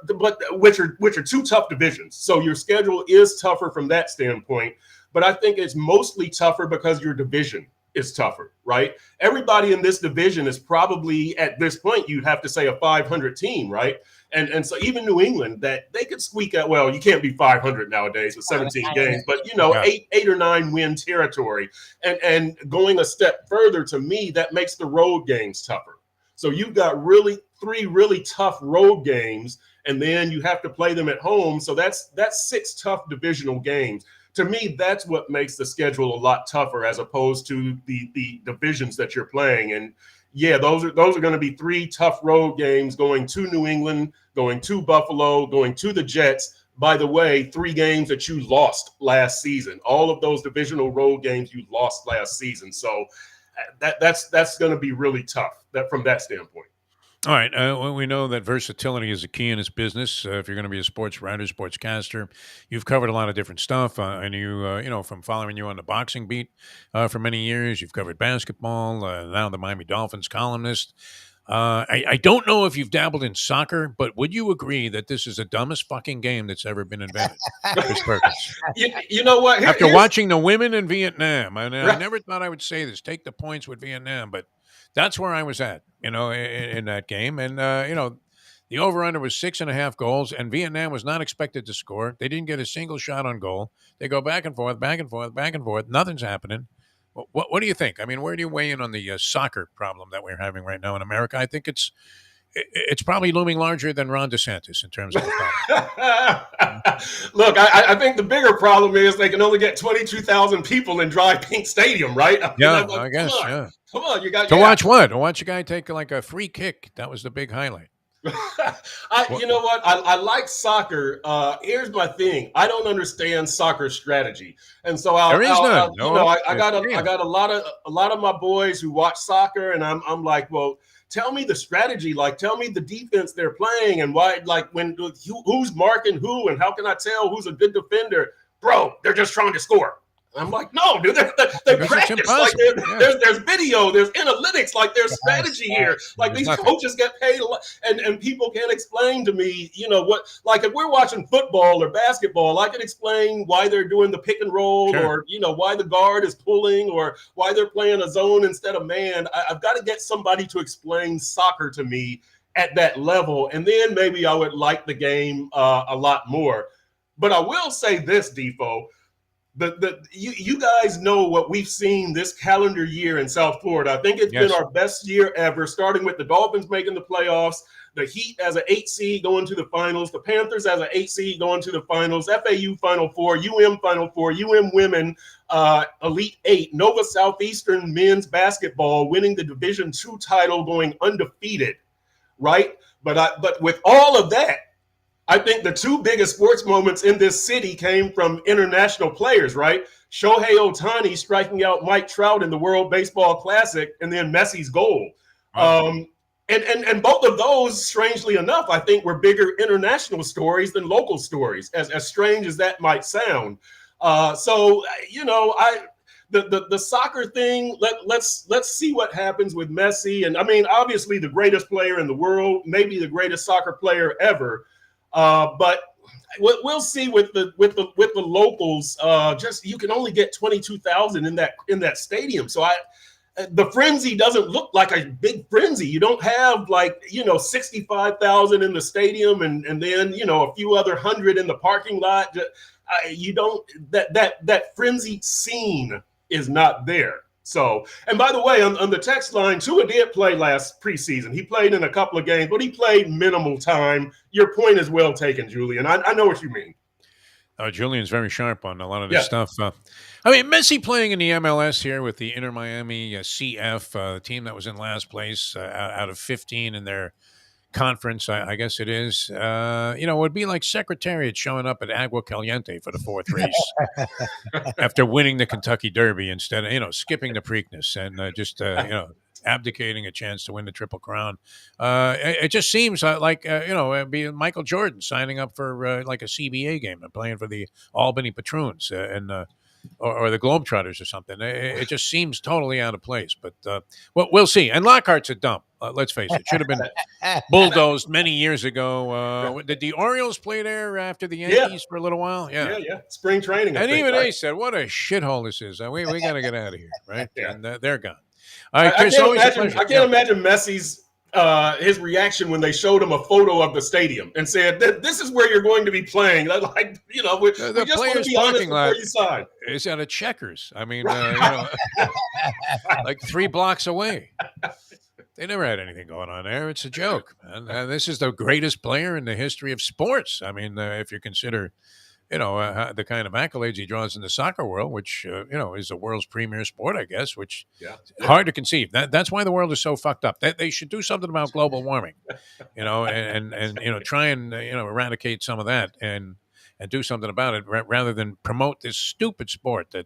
I: which are two tough divisions. So your schedule is tougher from that standpoint. But I think it's mostly tougher because your division is tougher, right? Everybody in this division is probably at this point you'd have to say a 500 team, right? And so even New England, that they could squeak out. Well, you can't be 500 nowadays with 17 games, but you know, 8 or 9 win territory. And going a step further, to me, that makes the road games tougher. So you've got 3 really tough road games, and then you have to play them at home. So that's 6 tough divisional games. To me, that's what makes the schedule a lot tougher as opposed to the divisions that you're playing. And yeah, those are going to be 3 tough road games, going to New England, going to Buffalo, going to the Jets. By the way, 3 games that you lost last season. All of those divisional road games you lost last season. So that's going to be really tough from that standpoint.
A: All right. Well, we know that versatility is a key in this business. If you're going to be a sports writer, sportscaster, you've covered a lot of different stuff. And you, from following you on the boxing beat for many years, you've covered basketball, now the Miami Dolphins columnist. I don't know if you've dabbled in soccer, but would you agree that this is the dumbest fucking game that's ever been invented? Chris Perkins.
I: You know what?
A: After watching the women in Vietnam, and I never thought I would say this, take the points with Vietnam, but that's where I was at, in that game. And, the over-under was 6.5 goals, and Vietnam was not expected to score. They didn't get a single shot on goal. They go back and forth, back and forth, back and forth. Nothing's happening. What do you think? I mean, where do you weigh in on the soccer problem that we're having right now in America? I think it's probably looming larger than Ron DeSantis in terms of the problem.
I: Look, I think the bigger problem is they can only get 22,000 people in dry pink stadium, right?
A: Yeah, I guess.
I: Come on, you got
A: to watch what? To watch a guy take like a free kick. That was the big highlight.
I: You know what? I like soccer. Here's my thing. I don't understand soccer strategy, and so I got a lot of my boys who watch soccer, and I'm like, well, tell me the strategy. Like, tell me the defense they're playing, and why. Like, who's marking who, and how can I tell who's a good defender? Bro, they're just trying to score. I'm like, no, dude, they practice. Like there's video, there's analytics, like there's strategy here. Like these coaches get paid a lot, and people can't explain to me, what, like if we're watching football or basketball, I can explain why they're doing the pick and roll, or why the guard is pulling, or why they're playing a zone instead of man. I've got to get somebody to explain soccer to me at that level, and then maybe I would like the game a lot more. But I will say this, Defo. You guys know what we've seen this calendar year in South Florida. I think it's been our best year ever, starting with the Dolphins making the playoffs, the Heat as an 8 seed going to the finals, the Panthers as an 8 seed going to the finals, FAU Final Four, Final Four, Women Elite 8, Nova Southeastern men's basketball winning the Division II title, going undefeated, right? But with all of that, I think the 2 biggest sports moments in this city came from international players, right? Shohei Ohtani striking out Mike Trout in the World Baseball Classic, and then Messi's goal. And both of those, strangely enough, I think were bigger international stories than local stories, as strange as that might sound. The soccer thing, let's see what happens with Messi. And I mean, obviously the greatest player in the world, maybe the greatest soccer player ever. But we'll see with the locals. Just you can only get 22,000 in that stadium. So the frenzy doesn't look like a big frenzy. You don't have 65,000 in the stadium and then a few other 100 in the parking lot. You don't that frenzy scene is not there. So, and by the way, on the text line, Tua did play last preseason. He played in a couple of games, but he played minimal time. Your point is well taken, Julian. I know what you mean.
A: Julian's very sharp on a lot of this stuff. Messi playing in the MLS here with the Inter Miami CF, team that was in last place out of 15 in their conference, I guess it is. It would be like Secretariat showing up at Agua Caliente for the fourth race after winning the Kentucky Derby instead of, skipping the Preakness and just, abdicating a chance to win the Triple Crown. It just seems like, it'd be Michael Jordan signing up for like a CBA game and playing for the Albany Patroons or the Globetrotters or something. It just seems totally out of place. But we'll see. And Lockhart's a dump. Let's face it. Should have been bulldozed many years ago. Did the Orioles play there after the Yankees for a little while? Yeah.
I: Spring training.
A: And even they said, what a shithole this is. We got to get out of here, right? And they're gone. All right, Chris,
I: I can't imagine Messi's his reaction when they showed him a photo of the stadium and said, "This is where you're going to be playing." Like, we just want to be honest before you sign.
A: It's at a Checkers. I mean, like 3 blocks away. They never had anything going on there. It's a joke, man. And this is the greatest player in the history of sports. I mean, if you consider, the kind of accolades he draws in the soccer world, which, is the world's premier sport, I guess, which hard to conceive. That's why the world is so fucked up. They should do something about global warming, and try and, eradicate some of that and do something about it rather than promote this stupid sport that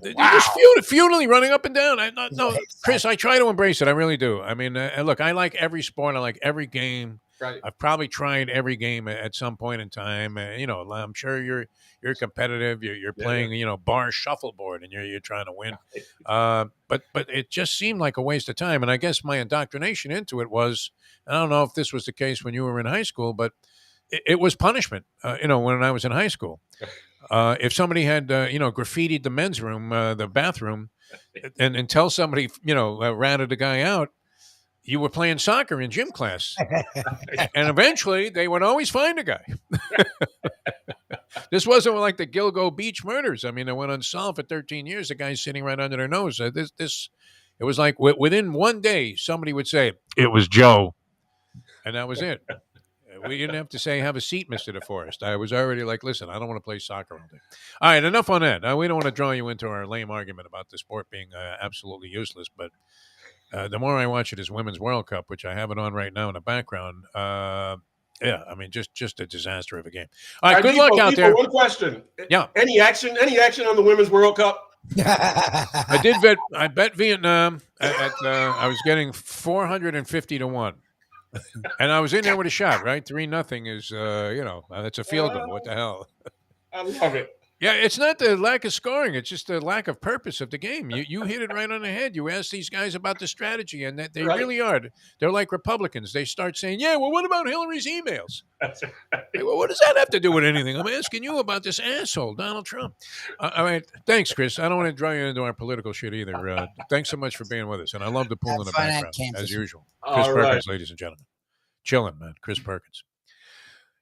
A: you're just futilely running up and down. No, Chris, I try to embrace it. I really do. I mean, look, I like every sport. I like every game.
I: Right.
A: I've probably tried every game at some point in time. I'm sure you're competitive. You're playing, bar shuffleboard, and you're trying to win. But it just seemed like a waste of time. And I guess my indoctrination into it was, I don't know if this was the case when you were in high school, but it was punishment. When I was in high school, if somebody had graffitied the men's room, the bathroom, and until somebody ratted a guy out, you were playing soccer in gym class, and eventually they would always find a guy. This wasn't like the Gilgo Beach murders. I mean, it went unsolved for 13 years. The guy's sitting right under their nose. It was like within one day, somebody would say, "It was Joe," and that was it. We didn't have to say, "Have a seat, Mr. DeForest." I was already like, listen, I don't want to play soccer all day. All right, enough on that. We don't want to draw you into our lame argument about the sport being absolutely useless, but the more I watch it as Women's World Cup, which I have it on right now in the background, I mean, just a disaster of a game. All right, good luck out there.
I: One question.
A: Yeah.
I: Any action on the Women's World Cup?
A: I bet Vietnam I was getting 450 to 1. And I was in there with a shot, right? 3-0 is, that's a field goal. What the hell?
I: I love it.
A: Yeah, it's not the lack of scoring. It's just the lack of purpose of the game. You hit it right on the head. You ask these guys about the strategy, and they really are. They're like Republicans. They start saying, yeah, well, what about Hillary's emails?
I: That's right.
A: Hey, well, what does that have to do with anything? I'm asking you about this asshole, Donald Trump. All right. Thanks, Chris. I don't want to draw you into our political shit either. Thanks so much for being with us. And I love the pool in the background, as usual. Chris Perkins, ladies and gentlemen. Chilling, man. Chris Perkins.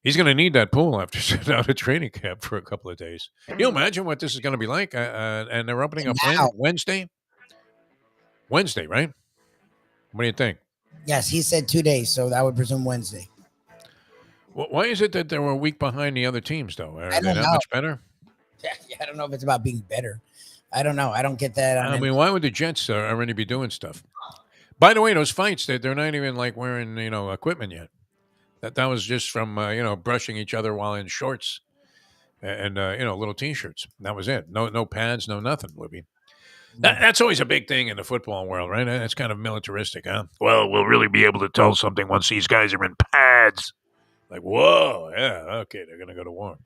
A: He's going to need that pool after sitting out at training camp for a couple of days. Can you imagine what this is going to be like? And they're opening up Wednesday? Wednesday, right? What do you think?
B: Yes, he said 2 days, so I would presume Wednesday.
A: Well, why is it that they were a week behind the other teams, though? Are they that much better?
B: Yeah, I don't know if it's about being better. I don't know. I don't get that.
A: I mean, why would the Jets already be doing stuff? By the way, those fights, they're not even like wearing, equipment yet. That was just from, brushing each other while in shorts and little T-shirts. That was it. No pads, no nothing, Lubie. That's always a big thing in the football world, right? It's kind of militaristic, huh? Well, we'll really be able to tell something once these guys are in pads. Like, whoa, yeah, okay, they're going to go to war.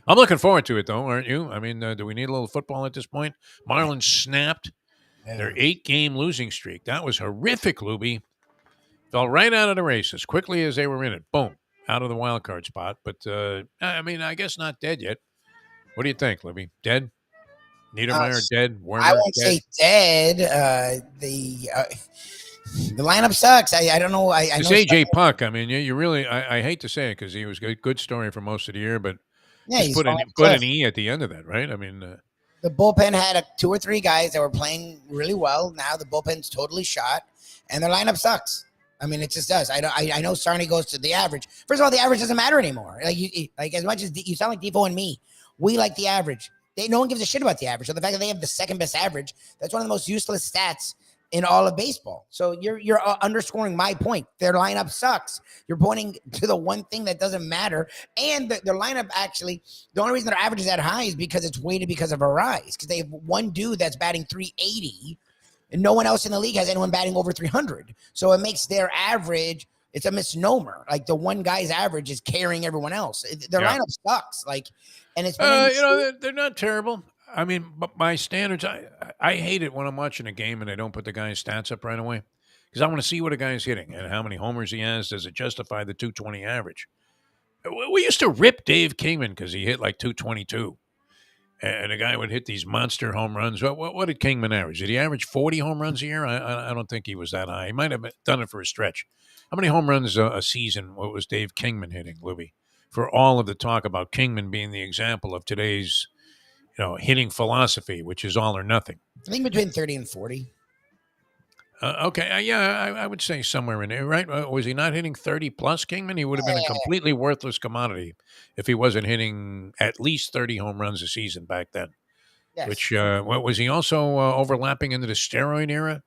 A: I'm looking forward to it, though, aren't you? I mean, do we need a little football at this point? Marlins snapped their 8-game losing streak. That was horrific, Lubie. Fell right out of the race as quickly as they were in it. Boom, out of the wild card spot. But, I guess not dead yet. What do you think, Libby? Dead? Niedermeyer dead? Werner
B: I won't
A: dead?
B: say dead. The lineup sucks. I don't know.
A: It's AJ Puck. I mean, you really, I hate to say it because he was a good story for most of the year, but he's put an E at the end of that, right? I mean,
B: the bullpen had 2 or 3 guys that were playing really well. Now the bullpen's totally shot, and their lineup sucks. I mean, it just does. I know Sarny goes to the average. First of all, the average doesn't matter anymore. Like as much as you sound like Defo and me, we like the average. No one gives a shit about the average. So the fact that they have the second best average, that's one of the most useless stats in all of baseball. So you're underscoring my point. Their lineup sucks. You're pointing to the one thing that doesn't matter. And their lineup actually, the only reason their average is that high is because it's weighted because of a rise. Because they have one dude that's batting 380, and no one else in the league has anyone batting over 300. So it makes their average, it's a misnomer. Like the one guy's average is carrying everyone else. Their lineup sucks. Like, and it's been
A: they're not terrible. I mean, but by standards, I hate it when I'm watching a game and they don't put the guy's stats up right away because I want to see what a guy's hitting and how many homers he has. Does it justify the 220 average? We used to rip Dave Kingman because he hit like 222, and the guy would hit these monster home runs. What did Kingman average? Did he average 40 home runs a year? I don't think he was that high. He might have done it for a stretch. How many home runs a season? What was Dave Kingman hitting, Lubie? For all of the talk about Kingman being the example of today's hitting philosophy, which is all or nothing.
B: I think between 30 and 40.
A: Okay. I would say somewhere in there, right? Was he not hitting 30 plus, Kingman? He would have been a completely worthless commodity if he wasn't hitting at least 30 home runs a season back then. Yes. Which, was he also overlapping into the steroid era,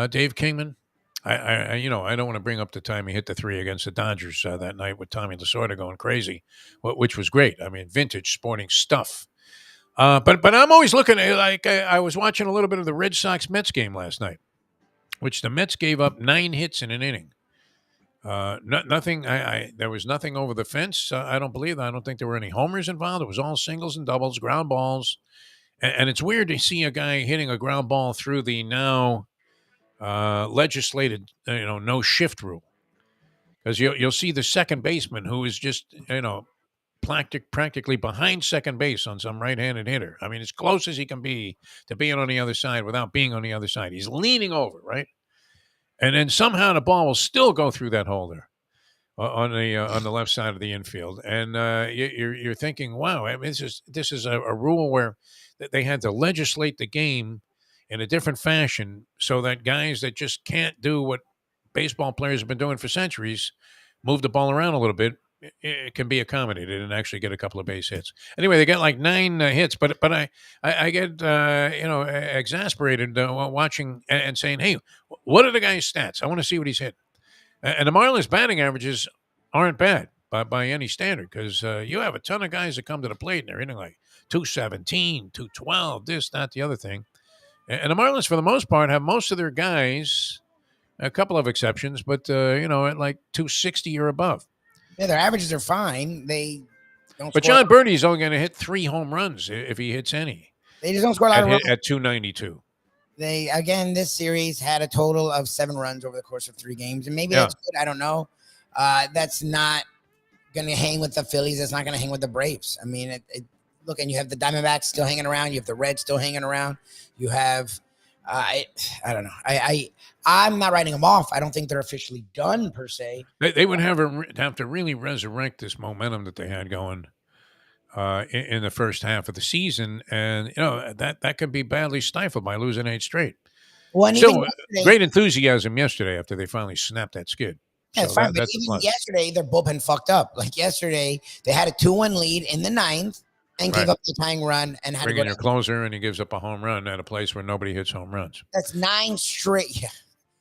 A: Dave Kingman? I don't want to bring up the time he hit the 3 against the Dodgers that night with Tommy Lasorda going crazy, which was great. I mean, vintage sporting stuff. But I'm always looking at, like, I was watching a little bit of the Red Sox-Mets game last night, which the Mets gave up 9 hits in an inning. Nothing. There was nothing over the fence. I don't believe that. I don't think there were any homers involved. It was all singles and doubles, ground balls. And it's weird to see a guy hitting a ground ball through the now legislated, no shift rule. Because you'll see the second baseman who is just, practically behind second base on some right-handed hitter. I mean, as close as he can be to being on the other side without being on the other side. He's leaning over, right? And then somehow the ball will still go through that holder on the left side of the infield. And you're thinking, wow, I mean, this is a rule where they had to legislate the game in a different fashion so that guys that just can't do what baseball players have been doing for centuries, move the ball around a little bit, it can be accommodated and actually get a couple of base hits. Anyway, they got like 9 hits, but I get exasperated watching and saying, hey, what are the guy's stats? I want to see what he's hit. And the Marlins batting averages aren't bad by any standard because you have a ton of guys that come to the plate and they're hitting like 217, 212, this, that, the other thing. And the Marlins, for the most part, have most of their guys, a couple of exceptions, but at like 260 or above.
B: Yeah, their averages are fine. They don't.
A: But John Birdie's only going to hit 3 home runs if he hits any.
B: They just don't score a lot of runs.
A: At 292.
B: This series had a total of 7 runs over the course of 3 games, and maybe that's good. I don't know. That's not going to hang with the Phillies. That's not going to hang with the Braves. I mean, look, and you have the Diamondbacks still hanging around. You have the Reds still hanging around. You have. I don't know. I'm not writing them off. I don't think they're officially done per se.
A: They would have to really resurrect this momentum that they had going in the first half of the season, and that could be badly stifled by losing 8 straight.
B: Well,
A: still, great enthusiasm yesterday after they finally snapped that skid.
B: Yeah, so fine. But even yesterday, their bullpen fucked up. Like yesterday, they had a 2-1 lead in the 9th. And gave up the tying run and had
A: bring
B: to
A: in your closer, and he gives up a home run at a place where nobody hits home runs.
B: That's 9 straight. Yeah,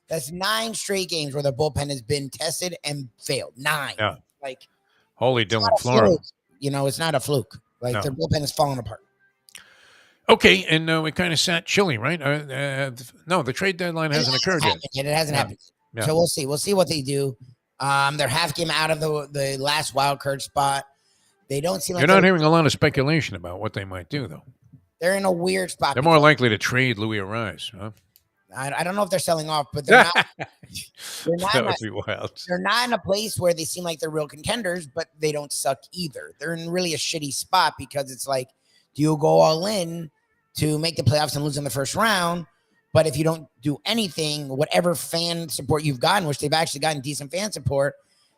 B: that's 9 straight games where the bullpen has been tested and failed. 9.
A: Yeah,
B: like
A: holy Dylan Flora.
B: It's not a fluke. Like their bullpen is falling apart.
A: Okay, and we kind of sat chilly, right? No, the trade deadline hasn't occurred yet.
B: It hasn't happened. Yeah. So we'll see. We'll see what they do. They're half game out of the last wild card spot. They don't seem like
A: you're not hearing a lot of speculation about what they might do, though.
B: They're in a weird spot.
A: They're more likely to trade Louis Arise, huh?
B: I don't know if they're selling off, but they're not.
A: That would be wild.
B: They're not in a place where they seem like they're real contenders, but they don't suck either. They're in really a shitty spot because it's like, do you go all in to make the playoffs and lose in the first round? But if you don't do anything, whatever fan support you've gotten, which they've actually gotten decent fan support,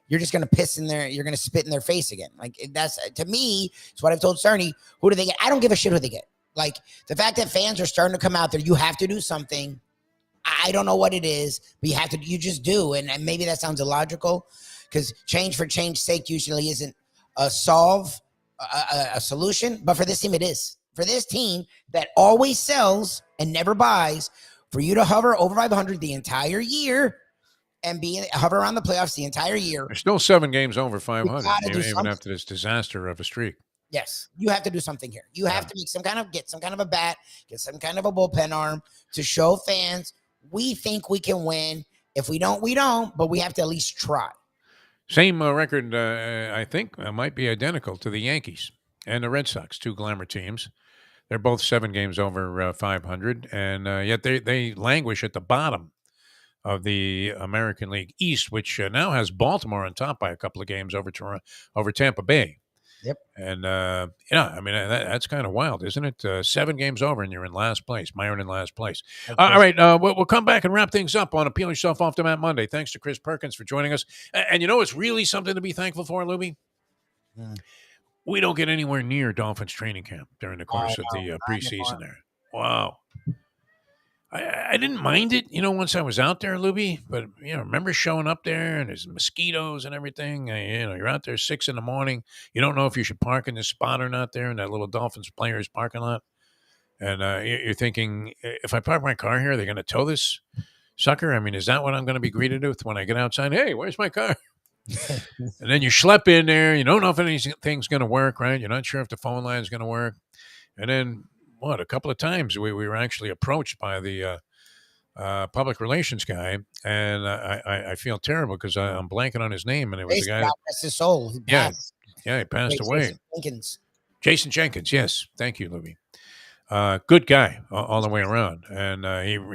B: you're just going to you're going to spit in their face again. Like that's, to me, it's what I've told Cerny. Who do they get? I don't give a shit who they get. Like the fact that fans are starting to come out there, you have to do something. I don't know what it is, but you just do. And maybe that sounds illogical because change for change's sake usually isn't a solution. But for this team, it is. For this team that always sells and never buys, For you to hover over 500 the entire year and hover around the playoffs the entire year.
A: They're still 7 games over 500,
B: gotta do
A: even
B: something.
A: after this disaster of a streak.
B: Yes, you have to do something here. You have to make get some kind of a bat, get some kind of a bullpen arm to show fans we think we can win. If we don't, we don't, but we have to at least try.
A: Same record, I think, might be identical to the Yankees and the Red Sox, 2 glamour teams. They're both 7 games over 500, and yet they languish at the bottom of the American League East, which now has Baltimore on top by a couple of games over Tampa Bay.
B: Yep.
A: And, I mean, that's kind of wild, isn't it? 7 games over, and you're in last place. Myron in last place. All right, we'll come back and wrap things up on a Peel Yourself Off the Mat Monday. Thanks to Chris Perkins for joining us. And you know it's really something to be thankful for, Lubie? We don't get anywhere near Dolphins training camp during the course of the preseason there. Wow. I didn't mind it, once I was out there, Lubie. But, remember showing up there and there's mosquitoes and everything. You're out there 6 a.m. You don't know if you should park in this spot or not there in that little Dolphins players parking lot. And you're thinking, if I park my car here, are they going to tow this sucker? I mean, is that what I'm going to be greeted with when I get outside? Hey, where's my car? And then you schlep in there. You don't know if anything's going to work, right? You're not sure if the phone line is going to work. And then, a couple of times we were actually approached by the public relations guy, and I feel terrible because I'm blanking on his name, and it was the guy.
B: God rest his soul. He passed.
A: Yeah, he passed away.
B: Jason
A: Jenkins. Yes, thank you, Lubie. Good guy all the way around, and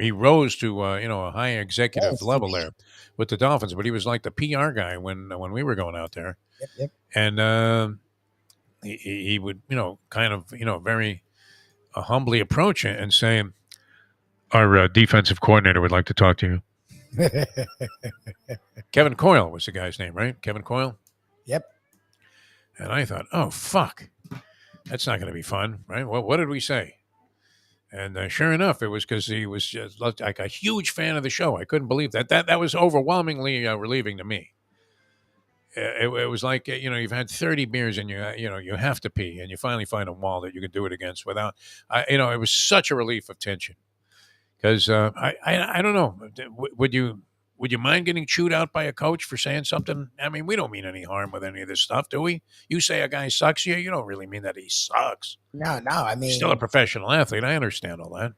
A: he rose to a high executive level there with the Dolphins, but he was like the PR guy when we were going out there.
B: Yep.
A: And he would kind of very humbly approach it and say, our defensive coordinator would like to talk to you. Kevin Coyle was the guy's name, right? Kevin Coyle?
B: Yep.
A: And I thought, oh, fuck. That's not going to be fun, right? Well, what did we say? And sure enough, it was because he was just like a huge fan of the show. I couldn't believe that. That was overwhelmingly relieving to me. It was like, you've had 30 beers and you have to pee, and you finally find a wall that you can do it against without, it was such a relief of tension. Because I don't know, would you mind getting chewed out by a coach for saying something? I mean, we don't mean any harm with any of this stuff, do we? You say a guy sucks you don't really mean that he sucks.
B: No, I mean,
A: he's still a professional athlete. I understand all that.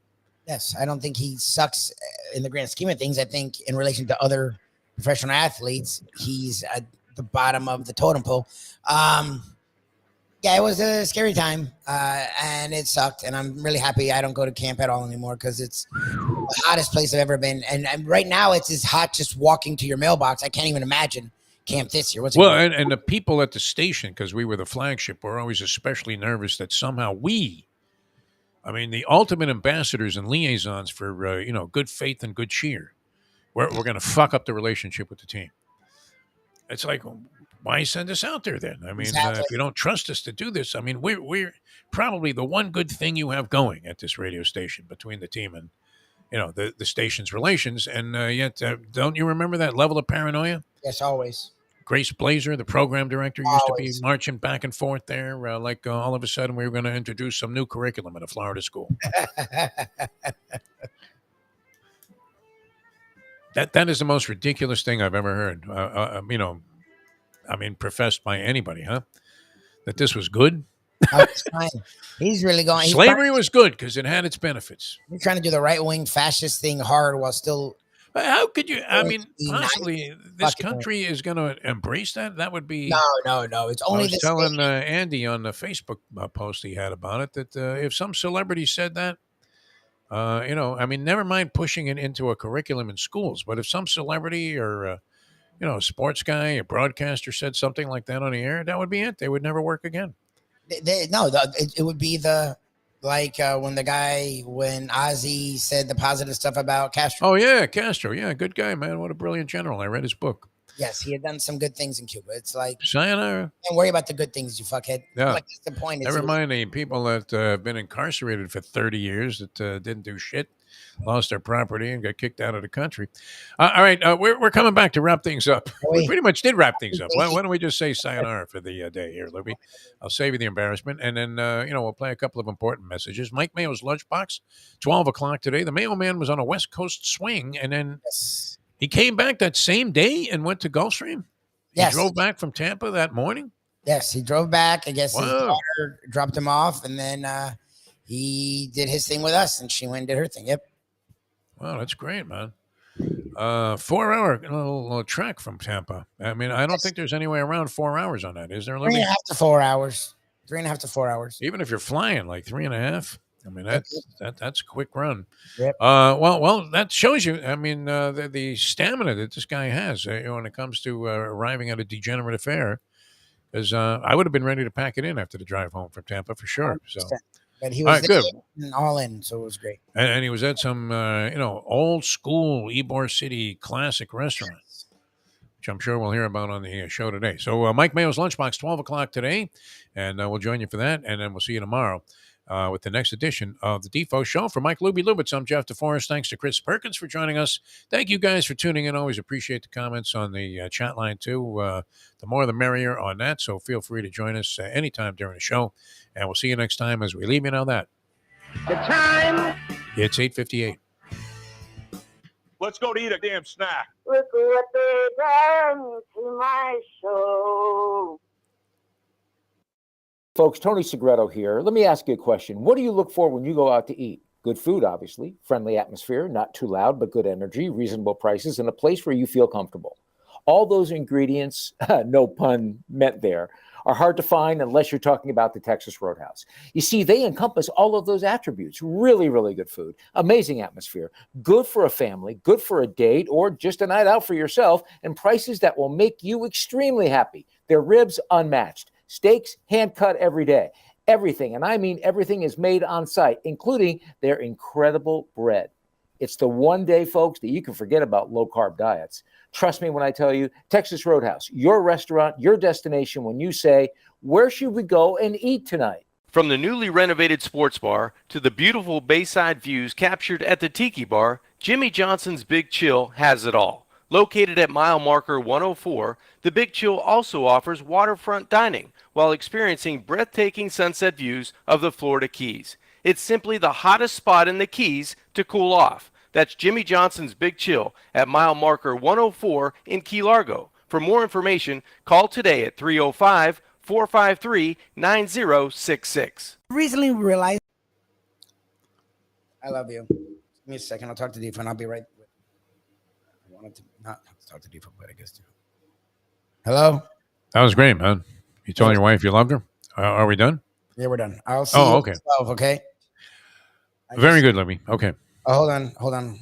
B: Yes, I don't think he sucks in the grand scheme of things. I think in relation to other professional athletes, he's at the bottom of the totem pole. Yeah, it was a scary time, and it sucked. And I'm really happy I don't go to camp at all anymore because it's the hottest place I've ever been. And right now, it's as hot just walking to your mailbox. I can't even imagine camp this year.
A: And the people at the station, because we were the flagship, were always especially nervous that somehow the ultimate ambassadors and liaisons for good faith and good cheer, we're going to fuck up the relationship with the team. It's like, why send us out there then? I mean,
B: exactly.
A: If you don't trust us to do this, I mean, we're probably the one good thing you have going at this radio station between the team and, the station's relations. And yet, don't you remember that level of paranoia?
B: Yes, always.
A: Grace Blazer, the program director, used to be marching back and forth there, like all of a sudden we were going to introduce some new curriculum at a Florida school. That is the most ridiculous thing I've ever heard. Professed by anybody, huh? That this was good.
B: Oh, it's fine. He's really going.
A: Slavery was good because it had its benefits.
B: You're trying to do the right wing fascist thing hard while still.
A: But how could you? I mean, possibly this country is going to embrace that. That would be
B: no. It's only.
A: I was telling Andy on the Facebook post he had about it that if some celebrity said that. Never mind pushing it into a curriculum in schools, but if some celebrity or, a sports guy, a broadcaster said something like that on the air, that would be it. They would never work again.
B: It would be when Ozzy said the positive stuff about Castro.
A: Oh, yeah, Castro. Yeah, good guy, man. What a brilliant general. I read his book.
B: Yes, he had done some good things in Cuba. It's like,
A: sayonara.
B: Don't worry about the good things, you fuckhead.
A: Yeah.
B: That's the point.
A: Never mind the people that have been incarcerated for 30 years that didn't do shit. lost their property and got kicked out of the country. All right, we're coming back to wrap things up. We pretty much did wrap things up. Why don't we just say sayonara for the day here, Lubie? I'll save you the embarrassment, and then we'll play a couple of important messages. Mike Mayo's lunchbox, 12 o'clock today. The Mayo Man was on a West Coast swing, and then he came back that same day and went to Gulfstream. He drove back from Tampa that morning.
B: Yes, he drove back. I guess his daughter dropped him off, and then he did his thing with us, and she went and did her thing. Yep.
A: Wow, that's great, man. 4-hour little trek from Tampa. I mean, I don't think there's any way around 4 hours on that, is there?
B: 3.5 to 4 hours. 3.5 to 4 hours.
A: Even if you're flying like 3.5, I mean that's a quick run.
B: Yep.
A: Well, that shows you. I mean, the stamina that this guy has when it comes to arriving at a degenerate affair. Because I would have been ready to pack it in after the drive home from Tampa for sure. So,
B: but he was all in, so it was great.
A: And he was at some old school Ybor City classic restaurant, which I'm sure we'll hear about on the show today. So Mike Mayo's Lunchbox, 12 o'clock today, and we'll join you for that, and then we'll see you tomorrow with the next edition of the Defo Show. For Mike Lubie Lubitz, I'm Jeff DeForest. Thanks to Chris Perkins for joining us. Thank you guys for tuning in. Always appreciate the comments on the chat line, too. The more the merrier on that, so feel free to join us anytime during the show, and we'll see you next time as we leave you know that.
E: The time.
A: It's 8:58.
J: Let's go to eat a damn snack.
E: Look what they done to my show.
K: Folks, Tony Segreto here. Let me ask you a question. What do you look for when you go out to eat? Good food, obviously, friendly atmosphere, not too loud, but good energy, reasonable prices, and a place where you feel comfortable. All those ingredients, no pun meant there, are hard to find unless you're talking about the Texas Roadhouse. You see, they encompass all of those attributes. Really, really good food, amazing atmosphere, good for a family, good for a date, or just a night out for yourself, and prices that will make you extremely happy. Their ribs unmatched. Steaks hand-cut every day. Everything, and I mean everything, is made on site, including their incredible bread. It's the one day, folks, that you can forget about low-carb diets. Trust me when I tell you, Texas Roadhouse, your restaurant, your destination when you say, where should we go and eat tonight?
L: From the newly renovated sports bar to the beautiful bayside views captured at the Tiki Bar, Jimmy Johnson's Big Chill has it all. Located at mile marker 104, the Big Chill also offers waterfront dining while experiencing breathtaking sunset views of the Florida Keys. It's simply the hottest spot in the Keys to cool off. That's Jimmy Johnson's Big Chill at mile marker 104 in Key Largo. For more information, call today at 305-453-9066.
B: Recently realized. I love you. Give me a second. I'll talk to Defo and I'll be right. I wanted to not talk to Defo, but I guess too. Hello?
A: That was great, man. You told your wife you loved her? Are we done?
B: Yeah, we're done. I'll see you
A: okay.
B: at 12, okay?
A: Very good, Libby. Okay.
B: Oh, hold on.